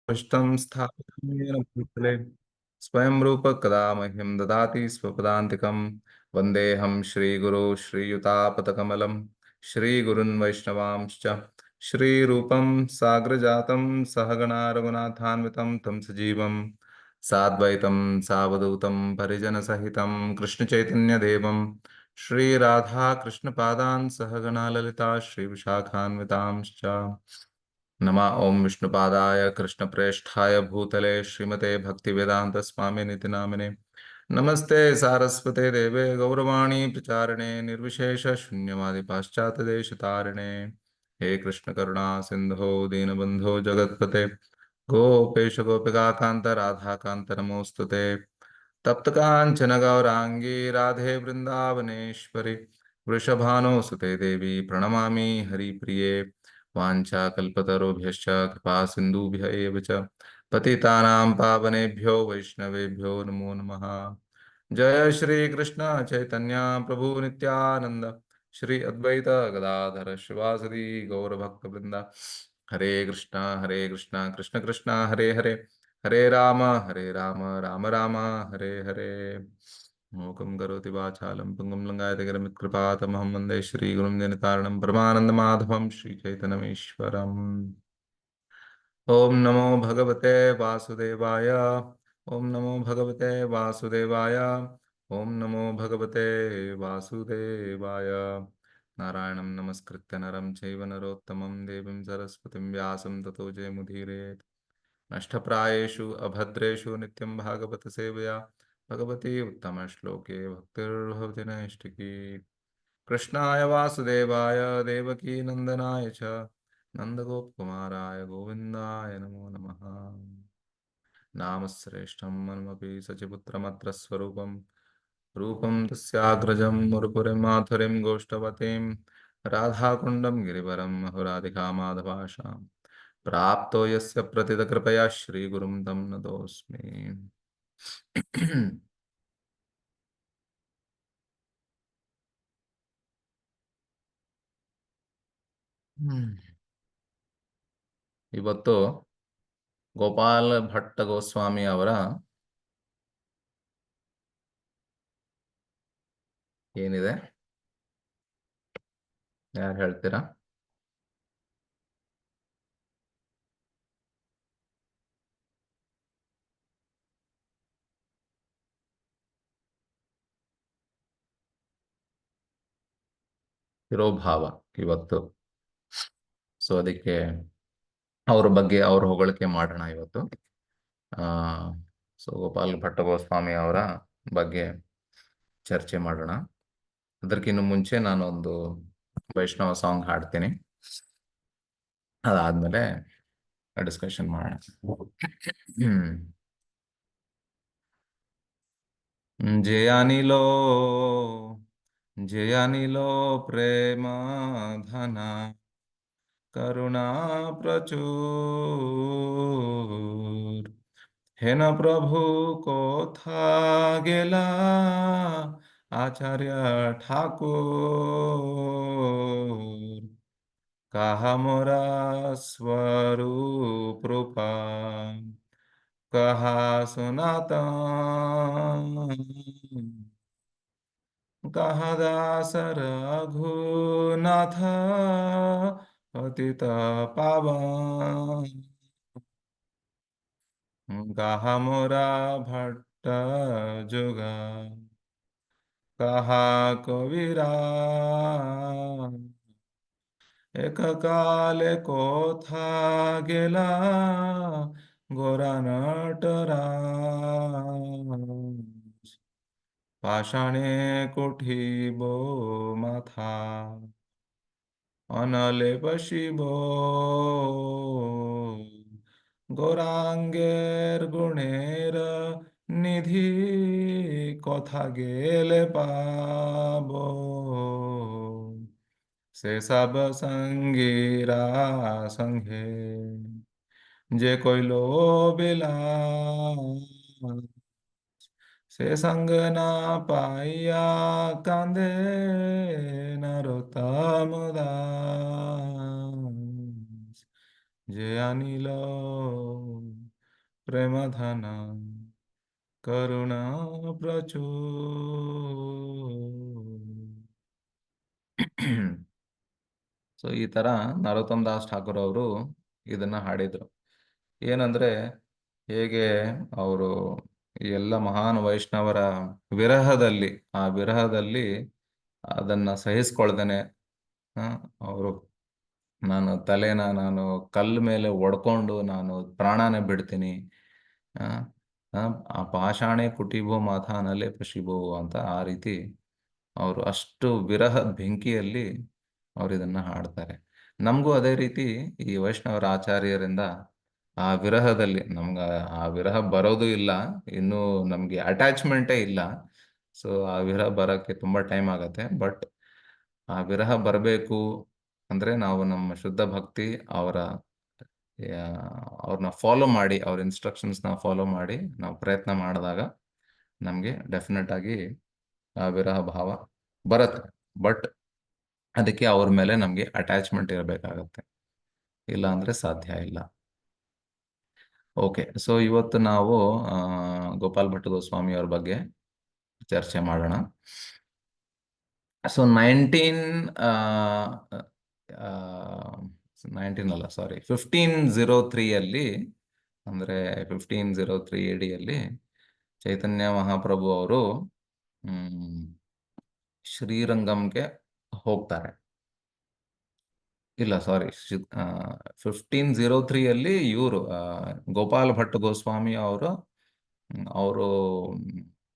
पृष्ठं स्थापितं येन भूतले स्वयं रूप कदा मह्यं ददाति स्वपदान्तिकं वन्देऽहं श्रीगुरो श्रीयुतापदकमलं श्रीगुरुन् वैष्णवांश्च श्रीरूपं साग्रजातं सहगणा रघुनाथान्वितं तं सजीवं साद्वैतं सावधूतं परिजनसहितं कृष्णचैतन्यदेवं श्रीराधाकृष्णपादान् सहगणा ललिता श्रीविशाखान्वितांश्च नमा ओम विष्णुपादाय कृष्णप्रेष्ठाय भूतले श्रीमते भक्तिवेदांत स्वामी निति नामिने नमस्ते सारस्वते देवे गौरवाणी प्रचारिणे निर्विशेष शून्यवादी पाश्चात्य देश तारिणे हे कृष्ण करुणा सिंधो दीनबंधो जगत्पते गोपेश गोपिका कांत राधा कांत नमोस्तुते तप्त कांचन गौरांगी राधे वृंदावनेश्वरी वृषभानुसुते देवी प्रणमामि हरिप्रिये वाञ्छाकल्पतरुभ्यश्च कृपा सिन्धुभ्य एव च पतितानां पावनेभ्यो वैष्णवेभ्यो नमो नमः। जय श्री कृष्ण चैतन्य प्रभु नित्यानंद श्री अद्वैत गदाधर शिवासदि गौरभक्तवृंद हरे कृष्णा कृष्ण कृष्ण हरे हरे हरे राम राम राम हरे हरे मूकं करोति वाचालं पुंगं लङ्घयते गिरिमित्कृपातमहं वन्दे श्रीगुरुं दिनतारणं परमानन्दमाधवं श्रीचैतन्यमीश्वरम्। ॐ नमो भगवते वासुदेवाय। ॐ नमो भगवते वासुदेवाय। ॐ नमो भगवते वासुदेवाय। नारायणं नमस्कृत्य नरं चैव नरोत्तमं देवीं सरस्वतीं व्यासं ततो जयमुदीरयेत्। नष्टप्रायेषु अभद्रेषु नित्यं भागवत सेवया भगवती उत्तमश्लोके भक्तिर्भवति नैष्टिकी। कृष्णाय वासुदेवाय देवकी नंदनाय च नन्दगोपकुमाराय गोविन्दाय नमो नमः। नामश्रेष्ठं मन्मपि सचिपुत्रमत्र स्वरूपं रूपं तस्याग्रजं मुरुपुरीं माथुरीं गोष्ठवतीं राधाकुण्डं गिरिवरं महुराधिका माधवाशां प्राप्तो यस्य प्रतितकृपया श्रीगुरुं तं नतोऽस्मि। ಇವತ್ತು ಗೋಪಾಲ ಭಟ್ಟ ಗೋಸ್ವಾಮಿ ಅವರ ಏನಿದೆ, ಯಾರು ಹೇಳ್ತೀರಾ? ತಿರೋಭಾವ ಇವತ್ತು. ಸೊ ಅದಕ್ಕೆ ಅವ್ರ ಬಗ್ಗೆ ಅವ್ರ ಹೊಗಳಿಕೆ ಮಾಡೋಣ ಇವತ್ತು. ಆ ಸೊ ಗೋಪಾಲ್ ಭಟ್ಟ ಗೋಸ್ವಾಮಿ ಅವರ ಬಗ್ಗೆ ಚರ್ಚೆ ಮಾಡೋಣ. ಅದಕ್ಕಿಂತ ಮುಂಚೆ ನಾನು ಒಂದು ವೈಷ್ಣವ ಸಾಂಗ್ ಹಾಡ್ತೀನಿ, ಅದಾದ್ಮೇಲೆ ಡಿಸ್ಕಷನ್ ಮಾಡೋಣ. ಹ್ಮ್ ಜಯಾನಿಲೋ ಜಯಾನಿಲೋ ಪ್ರೇಮ ಧನ करुणा प्रचुर हेन प्रभु को था गेला आचार्य ठाकुर कहा मोरा स्वरूप रूपा कहा सुनाता कहा दास रघुनाथ पतित पावन कहा मोरा भट्ट जुगा कहा कबीरा एक काले को था गेला गोरा नटराज पाषाणे कुठिबो माथा অনলে বসিব গৌরাঙ্গের গুণের নিধি কথা গেলে পাব সে সব সঙ্গীরা সঙ্গে যে কইল বিলাস সে সঙ্গ না পাইয়া কান্দে নরোত্তম দাস যে আনিল ಪ್ರೇಮಧನ ಕರುಣಾ ಪ್ರಚೋ ಸೊ ಈ ತರ ನರೋತ್ತಮ್ ದಾಸ್ ಠಾಕೂರ್ ಅವರು ಇದನ್ನ ಹಾಡಿದ್ರು. ಏನಂದ್ರೆ ಹೇಗೆ ಅವರು ಎಲ್ಲ ಮಹಾನ್ ವೈಷ್ಣವರ ವಿರಹದಲ್ಲಿ, ಆ ವಿರಹದಲ್ಲಿ ಅದನ್ನ ಸಹಿಸ್ಕೊಳ್ದೇನೆ ಅವರು ನಾನು ಕಲ್ಲು ಮೇಲೆ ಒಡ್ಕೊಂಡು ನಾನು ಪ್ರಾಣನೇ ಬಿಡ್ತೀನಿ, ಆ ಆ ಆ ಪಾಷಾಣೆ ಕುಟಿಭೋ ಮಾಥಾನಲೆ ಪಶಿಭೋ ಅಂತ ಆ ರೀತಿ ಅವರು ಅಷ್ಟು ವಿರಹದ ಬೆಂಕಿಯಲ್ಲಿ ಅವ್ರು ಇದನ್ನ ಹಾಡ್ತಾರೆ. ನಮಗೂ ಅದೇ ರೀತಿ ಈ ವೈಷ್ಣವರ ಆಚಾರ್ಯರಿಂದ ಆ ವಿರಹದಲ್ಲಿ ನಮ್ಗ ಆ ವಿರಹ ಬರೋದು ಇಲ್ಲ, ಇನ್ನು ನಮ್ಗೆ ಅಟ್ಯಾಚ್ಮೆಂಟೇ ಇಲ್ಲ. ಸೊ ಆ ವಿರಹ ಬರೋಕ್ಕೆ ತುಂಬಾ ಟೈಮ್ ಆಗತ್ತೆ. ಬಟ್ ಆ ವಿರಹ ಬರಬೇಕು ಅಂದ್ರೆ ನಾವು ನಮ್ಮ ಶುದ್ಧ ಭಕ್ತಿ ಅವ್ರನ್ನ ಫಾಲೋ ಮಾಡಿ, ಅವ್ರ ಇನ್ಸ್ಟ್ರಕ್ಷನ್ಸ್ನ ಫಾಲೋ ಮಾಡಿ ನಾವು ಪ್ರಯತ್ನ ಮಾಡಿದಾಗ ನಮಗೆ ಡೆಫಿನೆಟ್ ಆಗಿ ಆ ವಿರಹ ಭಾವ ಬರುತ್ತೆ. ಬಟ್ ಅದಕ್ಕೆ ಅವ್ರ ಮೇಲೆ ನಮಗೆ ಅಟ್ಯಾಚ್ಮೆಂಟ್ ಇರಬೇಕಾಗತ್ತೆ, ಇಲ್ಲ ಅಂದ್ರೆ ಸಾಧ್ಯ ಇಲ್ಲ. ಓಕೆ, ಸೊ ಇವತ್ತು ನಾವು ಗೋಪಾಲ್ ಭಟ್ ಗೋಸ್ವಾಮಿ ಅವ್ರ ಬಗ್ಗೆ ಚರ್ಚೆ ಮಾಡೋಣ. ಸೊ 1503 ಅಂದ್ರೆ 1503 AD ಚೈತನ್ಯ ಮಹಾಪ್ರಭು ಅವರು ಶ್ರೀರಂಗಂಗೆ ಹೋಗ್ತಾರೆ. ಇಲ್ಲ, ಸಾರಿ, 1503 ಇವರು ಗೋಪಾಲ್ ಭಟ್ ಗೋಸ್ವಾಮಿ ಅವರು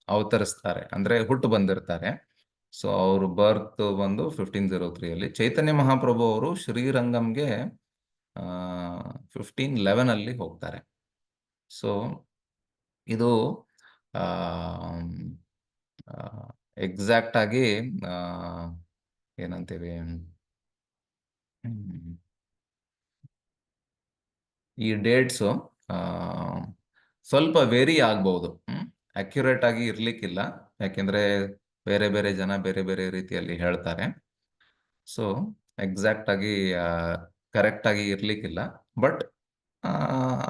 ಅವತರಿಸ್ತಾರೆ, ಅಂದ್ರೆ ಹುಟ್ಟು ಬಂದಿರ್ತಾರೆ. ಸೊ ಅವರು ಬರ್ತ್ ಬಂದು 1503 ಚೈತನ್ಯ ಮಹಾಪ್ರಭು ಅವರು ಶ್ರೀರಂಗಂಗೆ 1511 ಹೋಗ್ತಾರೆ. ಸೊ ಇದು ಎಕ್ಸಾಕ್ಟ್ ಆಗಿ ಏನಂತೀವಿ, ಈ ಡೇಟ್ಸು ಸ್ವಲ್ಪ ವೇರಿ ಆಗ್ಬಹುದು, ಅಕ್ಯುರೇಟ್ ಆಗಿ ಇರ್ಲಿಕ್ಕಿಲ್ಲ, ಯಾಕೆಂದ್ರೆ ಬೇರೆ ಬೇರೆ ಜನ ಬೇರೆ ಬೇರೆ ರೀತಿಯಲ್ಲಿ ಹೇಳ್ತಾರೆ. ಸೊ ಎಕ್ಸಾಕ್ಟ್ ಆಗಿ ಕರೆಕ್ಟ್ ಆಗಿ ಇರ್ಲಿಕ್ಕಿಲ್ಲ. ಬಟ್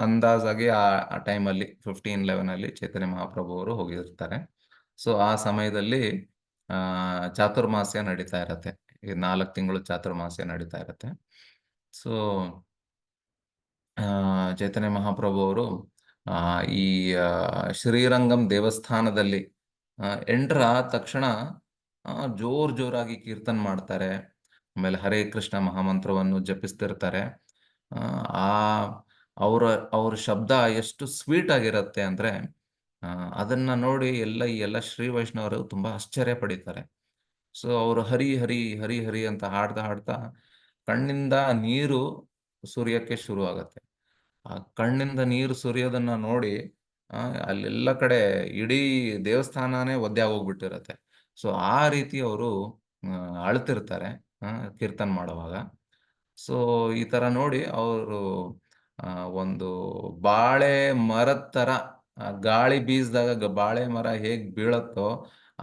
ಅಂದಾಜಾಗಿ ಆ ಟೈಮಲ್ಲಿ 1511 ಚೈತನ್ಯ ಮಹಾಪ್ರಭು ಅವರು ಹೋಗಿರ್ತಾರೆ. ಸೊ ಆ ಸಮಯದಲ್ಲಿ ಚಾತುರ್ಮಾಸ್ಯ ನಡೀತಾ ಇರತ್ತೆ, ಈ 4 ತಿಂಗಳು ಚಾತುರ್ಮಾಸ್ಯ ನಡೀತಾ ಇರತ್ತೆ. ಸೊ ಚೈತನ್ಯ ಮಹಾಪ್ರಭು ಅವರು ಈ ಶ್ರೀರಂಗಂ ದೇವಸ್ಥಾನದಲ್ಲಿ ಎಂಟರ್ ಆದ ತಕ್ಷಣ ಜೋರಾಗಿ ಕೀರ್ತನ್ ಮಾಡ್ತಾರೆ. ಆಮೇಲೆ ಹರೇ ಕೃಷ್ಣ ಮಹಾಮಂತ್ರವನ್ನು ಜಪಿಸ್ತಿರ್ತಾರೆ. ಆ ಅವ್ರ ಶಬ್ದ ಎಷ್ಟು ಸ್ವೀಟ್ ಆಗಿರತ್ತೆ ಅಂದ್ರೆ ಅದನ್ನ ನೋಡಿ ಎಲ್ಲ ಶ್ರೀ ವೈಷ್ಣವರು ತುಂಬಾ ಆಶ್ಚರ್ಯ ಪಡಿತಾರೆ. ಸೊ ಅವರು ಹರಿ ಹರಿ ಹರಿ ಹರಿ ಅಂತ ಹಾಡ್ತಾ ಹಾಡ್ತಾ ಕಣ್ಣಿಂದ ನೀರು ಸುರಿಯಕ್ಕೆ ಶುರು ಆಗತ್ತೆ. ಆ ಕಣ್ಣಿಂದ ನೀರು ಸುರಿಯೋದನ್ನ ನೋಡಿ ಅಲ್ಲೆಲ್ಲ ಕಡೆ ಇಡೀ ದೇವಸ್ಥಾನನೇ ಒದ್ದೆ ಆಗೋಗ್ಬಿಟ್ಟಿರತ್ತೆ. ಸೊ ಆ ರೀತಿ ಅವರು ಅಳ್ತಿರ್ತಾರೆ ಕೀರ್ತನ್ ಮಾಡುವಾಗ. ಸೊ ಈ ತರ ನೋಡಿ ಅವರು ಒಂದು ಬಾಳೆ ಮರದ ತರ, ಗಾಳಿ ಬೀಸಿದಾಗ ಬಾಳೆ ಮರ ಹೇಗ್ ಬೀಳತ್ತೋ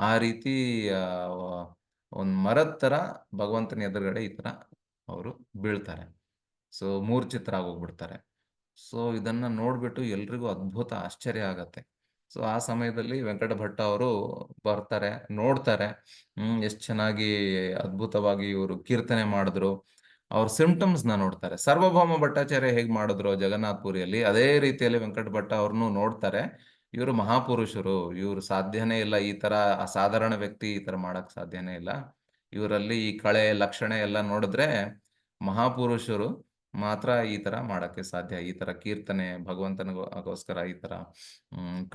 ಆ ರೀತಿ ಒಂದ್ ಮರದ ತರ ಭಗವಂತನ ಎದುರುಗಡೆ ಈ ತರ ಅವರು ಬೀಳ್ತಾರೆ. ಸೊ ಮೂರ್ಛಿತರಾಗೋಗ್ಬಿಡ್ತಾರೆ. ಸೊ ಇದನ್ನ ನೋಡ್ಬಿಟ್ಟು ಎಲ್ರಿಗೂ ಅದ್ಭುತ ಆಶ್ಚರ್ಯ ಆಗತ್ತೆ. ಸೊ ಆ ಸಮಯದಲ್ಲಿ ವೆಂಕಟ ಭಟ್ಟ ಅವರು ಬರ್ತಾರೆ, ನೋಡ್ತಾರೆ, ಎಷ್ಟು ಚೆನ್ನಾಗಿ ಅದ್ಭುತವಾಗಿ ಇವರು ಕೀರ್ತನೆ ಮಾಡಿದ್ರು. ಅವ್ರ ಸಿಂಪ್ಟಮ್ಸ್ ನ ನೋಡ್ತಾರೆ. ಸರ್ವಭೌಮ ಭಟ್ಟಾಚಾರ್ಯ ಹೇಗ್ ಮಾಡಿದ್ರು ಜಗನ್ನಾಥ್ ಪುರಿಯಲ್ಲಿ, ಅದೇ ರೀತಿಯಲ್ಲಿ ವೆಂಕಟ ಭಟ್ಟ ಅವ್ರನ್ನು ನೋಡ್ತಾರೆ. ಇವರು ಮಹಾಪುರುಷರು, ಇವ್ರು ಸಾಧ್ಯನೇ ಇಲ್ಲ, ಈ ತರ ಅಸಾಧಾರಣ ವ್ಯಕ್ತಿ ಈ ತರ ಮಾಡಕ್ ಸಾಧ್ಯನೇ ಇಲ್ಲ. ಇವರಲ್ಲಿ ಈ ಕಳೆ ಲಕ್ಷಣ ಎಲ್ಲ ನೋಡಿದ್ರೆ ಮಹಾಪುರುಷರು ಮಾತ್ರ ಈ ತರ ಮಾಡಕ್ಕೆ ಸಾಧ್ಯ. ಈ ತರ ಕೀರ್ತನೆ ಭಗವಂತನಿಗೋಸ್ಕರ ಈ ತರ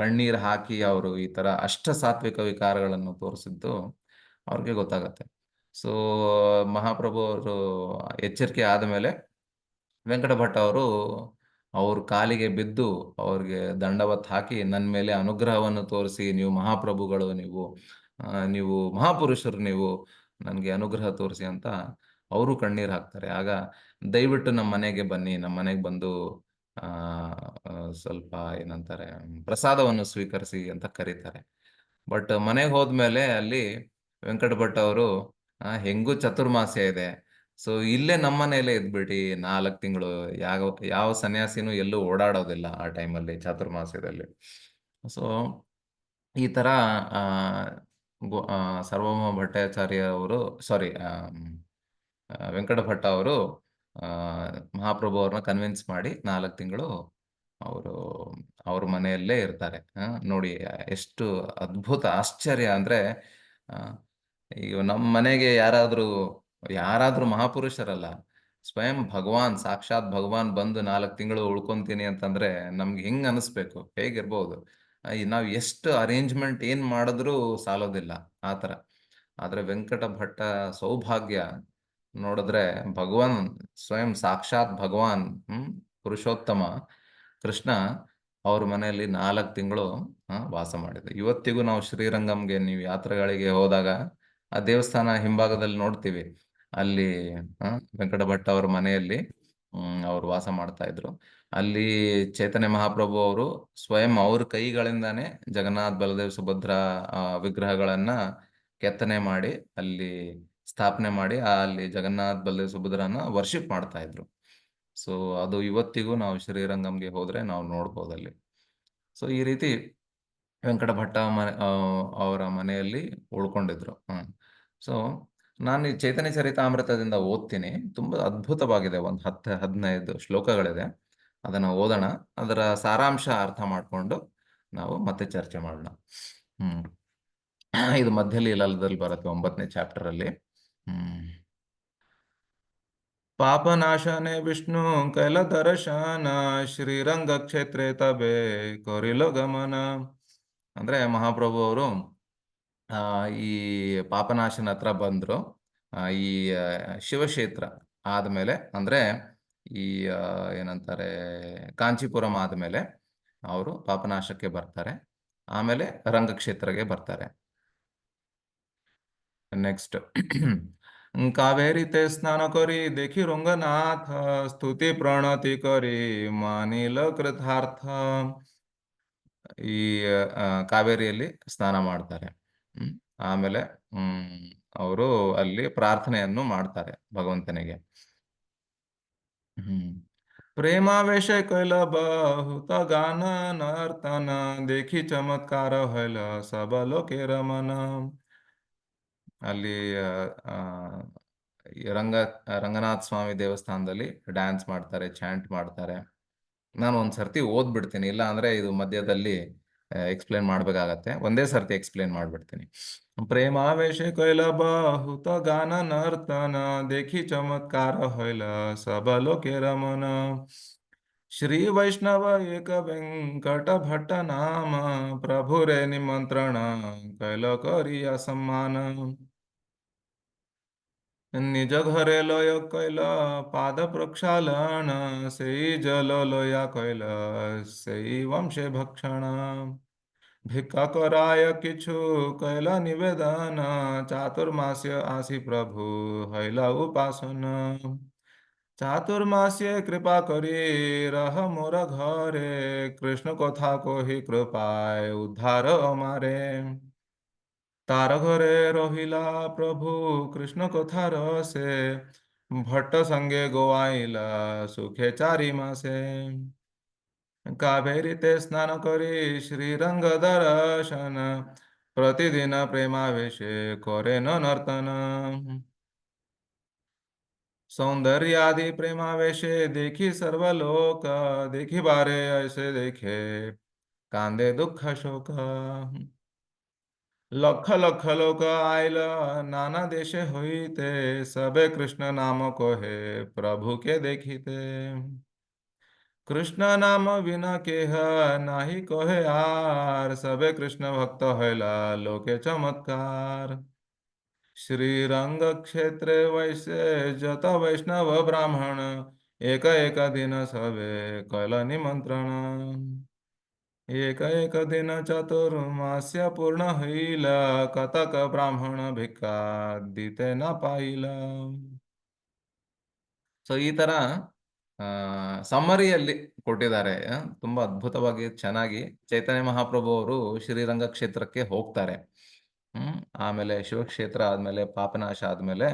ಕಣ್ಣೀರ್ ಹಾಕಿ ಅವರು ಈ ತರ ಅಷ್ಟ ಸಾತ್ವಿಕ ವಿಕಾರಗಳನ್ನು ತೋರಿಸಿದ್ದು ಅವ್ರಿಗೆ ಗೊತ್ತಾಗತ್ತೆ. ಸೊ ಮಹಾಪ್ರಭು ಅವರು ಎಚ್ಚರಿಕೆ ಆದಮೇಲೆ ವೆಂಕಟ ಭಟ್ ಅವರು ಅವ್ರ ಕಾಲಿಗೆ ಬಿದ್ದು ಅವ್ರಿಗೆ ದಂಡವತ್ ಹಾಕಿ, ನನ್ನ ಮೇಲೆ ಅನುಗ್ರಹವನ್ನು ತೋರಿಸಿ, ನೀವು ಮಹಾಪ್ರಭುಗಳು, ನೀವು ಮಹಾಪುರುಷರು, ನೀವು ನನಗೆ ಅನುಗ್ರಹ ತೋರಿಸಿ ಅಂತ ಅವರು ಕಣ್ಣೀರ್ ಹಾಕ್ತಾರೆ. ಆಗ ದಯವಿಟ್ಟು ನಮ್ಮ ಮನೆಗೆ ಬನ್ನಿ, ನಮ್ಮ ಮನೆಗೆ ಬಂದು ಸ್ವಲ್ಪ ಏನಂತಾರೆ ಪ್ರಸಾದವನ್ನು ಸ್ವೀಕರಿಸಿ ಅಂತ ಕರೀತಾರೆ. ಬಟ್ ಮನೆಗೆ ಹೋದ್ಮೇಲೆ ಅಲ್ಲಿ ವೆಂಕಟ ಭಟ್ ಅವರು ಹೆಂಗೂ ಚತುರ್ಮಾಸ್ಯ ಇದೆ, ಸೊ ಇಲ್ಲೇ ನಮ್ಮನೇಲೆ ಇದ್ಬಿಟ್ಟು 4 ತಿಂಗಳು ಯಾವ ಯಾವ ಸನ್ಯಾಸಿನೂ ಎಲ್ಲೂ ಓಡಾಡೋದಿಲ್ಲ ಆ ಟೈಮಲ್ಲಿ ಚಾತುರ್ಮಾಸ್ಯದಲ್ಲಿ. ಸೊ ಈ ತರ ಆ, ಸರ್ವಭೌಮ ಭಟ್ಟಾಚಾರ್ಯ ಅವರು, ಸಾರಿ, ವೆಂಕಟ ಭಟ್ಟ ಅವರು ಆ, ಮಹಾಪ್ರಭು ಅವ್ರನ್ನ ಕನ್ವಿನ್ಸ್ ಮಾಡಿ 4 ತಿಂಗಳು ಅವರು ಅವ್ರ ಮನೆಯಲ್ಲೇ ಇರ್ತಾರೆ. ನೋಡಿ ಎಷ್ಟು ಅದ್ಭುತ ಆಶ್ಚರ್ಯ ಅಂದ್ರೆ, ಆ, ಈಗ ನಮ್ಮ ಮನೆಗೆ ಯಾರಾದ್ರೂ ಮಹಾಪುರುಷರಲ್ಲ, ಸ್ವಯಂ ಭಗವಾನ್, ಸಾಕ್ಷಾತ್ ಭಗವಾನ್ ಬಂದು 4 ತಿಂಗಳು ಉಳ್ಕೊಂತೀನಿ ಅಂತಂದ್ರೆ ನಮ್ಗೆ ಹೆಂಗ್ ಅನಿಸ್ಬೇಕು, ಹೇಗಿರ್ಬೋದು? ನಾವ್ ಎಷ್ಟು ಅರೇಂಜ್ಮೆಂಟ್ ಏನ್ ಮಾಡಿದ್ರೂ ಸಾಲೋದಿಲ್ಲ ಆತರ. ಆದ್ರೆ ವೆಂಕಟ ಭಟ್ಟ ಸೌಭಾಗ್ಯ ನೋಡಿದ್ರೆ, ಭಗವಾನ್, ಸ್ವಯಂ ಸಾಕ್ಷಾತ್ ಭಗವಾನ್, ಪುರುಷೋತ್ತಮ ಕೃಷ್ಣ ಅವ್ರ ಮನೆಯಲ್ಲಿ 4 ತಿಂಗಳು ವಾಸ ಮಾಡಿದೆ. ಇವತ್ತಿಗೂ ನಾವು ಶ್ರೀರಂಗಂಗೆ, ನೀವು ಯಾತ್ರೆಗಳಿಗೆ ಹೋದಾಗ ಆ ದೇವಸ್ಥಾನ ಹಿಂಭಾಗದಲ್ಲಿ ನೋಡ್ತೀವಿ, ಅಲ್ಲಿ ವೆಂಕಟ ಭಟ್ ಅವ್ರ ಮನೆಯಲ್ಲಿ ಅವ್ರು ವಾಸ ಮಾಡ್ತಾ ಇದ್ರು. ಅಲ್ಲಿ ಚೈತನ್ಯ ಮಹಾಪ್ರಭು ಅವರು ಸ್ವಯಂ ಅವ್ರ ಕೈಗಳಿಂದಾನೇ ಜಗನ್ನಾಥ್, ಬಲದೇವ್, ಸುಭದ್ರ ವಿಗ್ರಹಗಳನ್ನ ಕೆತ್ತನೆ ಮಾಡಿ ಅಲ್ಲಿ ಸ್ಥಾಪನೆ ಮಾಡಿ ಅಲ್ಲಿ ಜಗನ್ನಾಥ್, ಬಲದೇವ್, ಸುಭದ್ರನ ವರ್ಷಿಪ್ ಮಾಡ್ತಾ ಇದ್ರು. ಸೊ ಅದು ಇವತ್ತಿಗೂ ನಾವು ಶ್ರೀರಂಗಂಗೆ ಹೋದ್ರೆ ನಾವು ನೋಡ್ಬೋದಲ್ಲಿ. ಸೊ ಈ ರೀತಿ ವೆಂಕಟ ಭಟ್ಟ ಅವರ ಮನೆಯಲ್ಲಿ ಉಳ್ಕೊಂಡಿದ್ರು. ಸೊ ನಾನು ಈ ಚೈತನ್ಯ ಚರಿತಾಮೃತದಿಂದ ಓದ್ತೀನಿ. ತುಂಬಾ ಅದ್ಭುತವಾಗಿದೆ. ಒಂದು 10-15 ಶ್ಲೋಕಗಳಿದೆ. ಅದನ್ನ ಓದೋಣ. ಅದರ ಸಾರಾಂಶ ಅರ್ಥ ಮಾಡ್ಕೊಂಡು ನಾವು ಮತ್ತೆ ಚರ್ಚೆ ಮಾಡೋಣ. ಇದು ಮಧ್ಯ ಲೀಲಾದಲ್ಲಿ ಬರುತ್ತೆ, 9ನೇ ಚಾಪ್ಟರ್ ಅಲ್ಲಿ. ಪಾಪನಾಶನೆ ವಿಷ್ಣು ಕೈಲ ದರ್ಶನ, ಶ್ರೀರಂಗ ಕ್ಷೇತ್ರ ತಬೆ ಕೊರಿಲೋ ಗಮನ. ಅಂದ್ರೆ ಮಹಾಪ್ರಭು ಅವರು ಈ ಪಾಪನಾಶನ ಹತ್ರ ಬಂದ್ರು. ಈ ಶಿವಕ್ಷೇತ್ರ ಆದ್ಮೇಲೆ, ಅಂದ್ರೆ ಈ ಏನಂತಾರೆ, ಕಾಂಚೀಪುರಂ ಆದ್ಮೇಲೆ ಅವರು ಪಾಪನಾಶಕ್ಕೆ ಬರ್ತಾರೆ. ಆಮೇಲೆ ರಂಗಕ್ಷೇತ್ರಕ್ಕೆ ಬರ್ತಾರೆ. ನೆಕ್ಸ್ಟ್ ಕಾವೇರಿತೆ ಸ್ನಾನ ಕರಿ देखी ರಂಗನಾಥ, ಸ್ತುತಿ ಪ್ರಣತಿ ಕರಿ ಮಾನಿಲ ಕೃತಾರ್ಥ. ಈ ಕಾವೇರಿಯಲ್ಲಿ ಸ್ನಾನ ಮಾಡ್ತಾರೆ. ಆಮೇಲೆ ಅವರು ಅಲ್ಲಿ ಪ್ರಾರ್ಥನೆಯನ್ನು ಮಾಡ್ತಾರೆ ಭಗವಂತನಿಗೆ. ಪ್ರೇಮಾವೇಶ ಕೈಲ ಬಹುತ ಗಾನ ನರ್ತನ, देखी ಚಮತ್ಕಾರ ಹೊಯ್ಲ ಸಬ ಲೋಕೆ ರಮನ. ಅಲ್ಲಿ ರಂಗನಾಥ ಸ್ವಾಮಿ ದೇವಸ್ಥಾನದಲ್ಲಿ ಡ್ಯಾನ್ಸ್ ಮಾಡ್ತಾರೆ, ಚಾಂಟ್ ಮಾಡ್ತಾರೆ. ನಾನು ಒಂದ್ಸರ್ತಿ ಓದ್ಬಿಡ್ತೀನಿ, ಇಲ್ಲ ಅಂದ್ರೆ ಇದು ಮಧ್ಯದಲ್ಲಿ ಎಕ್ಸ್ಪ್ಲೇನ್ ಮಾಡ್ಬೇಕಾಗತ್ತೆ. ಒಂದೇ ಸರ್ತಿ ಎಕ್ಸ್ಪ್ಲೇನ್ ಮಾಡ್ಬಿಡ್ತೀನಿ. ಪ್ರೇಮಾವೇಶ ಕೈಲ ಬಹುತ ಗಾನ ನರ್ತನ, देखी ಚಮತ್ಕಾರ ಹೊಯ್ಲ ಸಬ ಲೋಕೆ ರಮನ. ಶ್ರೀ ವೈಷ್ಣವ ಏಕ ವೆಂಕಟ ಭಟ್ಟ ನಾಮ, ಪ್ರಭುರೇ ನಿಮಂತ್ರಣ ಕೈಲ ಕರಿಯ ಸಮ್ಮಾನ. निज घरे लय कैल पाद प्रक्षालन, सेई जल लया कैल सेई वंशे भक्षण। भिक्खा कराय किछु कैल निवेदन, चातुर्मास्य आसी प्रभु हैला उपासन। चातुर्मास्य कृपा करी रह मोर घरे, कृष्ण कथा को ही कृपाय उद्धार हमारे। तार घरे रहिला प्रभु कृष्ण कथा रसे, भट्ट संगे गोवाइला सुखे 4 मासे। कावेरीते स्नान करी श्रीरंग दर्शन, प्रतिदिन प्रेमावेशे करे न नर्तन। सौंदर्यादि प्रेमावेशे देखी सर्वलोक, देखी बारे ऐसे देखे कांदे दुख शोक। लख लख लोक आयल नाना देशे होइते, सबे कृष्ण नाम कोहे प्रभु के देखिते। कृष्ण नाम बिना केह नाही कोहे आर, सबे कृष्ण भक्त हैला लोके चमत्कार। श्रीरंग क्षेत्रे वैसे जत वैष्णव ब्राह्मण, एक एक दिन सबे कैल निमंत्रण। एक एक दिन चतुर्मास्य पूर्ण हईल, कतक ಬ್ರಾಹ್ಮಣ ಭಿಕ್ಕ ದಿತೆ ನ ಪಾಯಿಲ. ಸೊ ಈ ತರ ಸಮ್ಮರಿಯಲ್ಲಿ ಕೊಟ್ಟಿದ್ದಾರೆ. ತುಂಬಾ ಅದ್ಭುತವಾಗಿ ಚೆನ್ನಾಗಿ ಚೈತನ್ಯ ಮಹಾಪ್ರಭು ಅವರು ಶ್ರೀರಂಗ ಕ್ಷೇತ್ರಕ್ಕೆ ಹೋಗ್ತಾರೆ. ಆಮೇಲೆ ಶಿವಕ್ಷೇತ್ರ ಆದ್ಮೇಲೆ ಪಾಪನಾಶ ಆದ್ಮೇಲೆ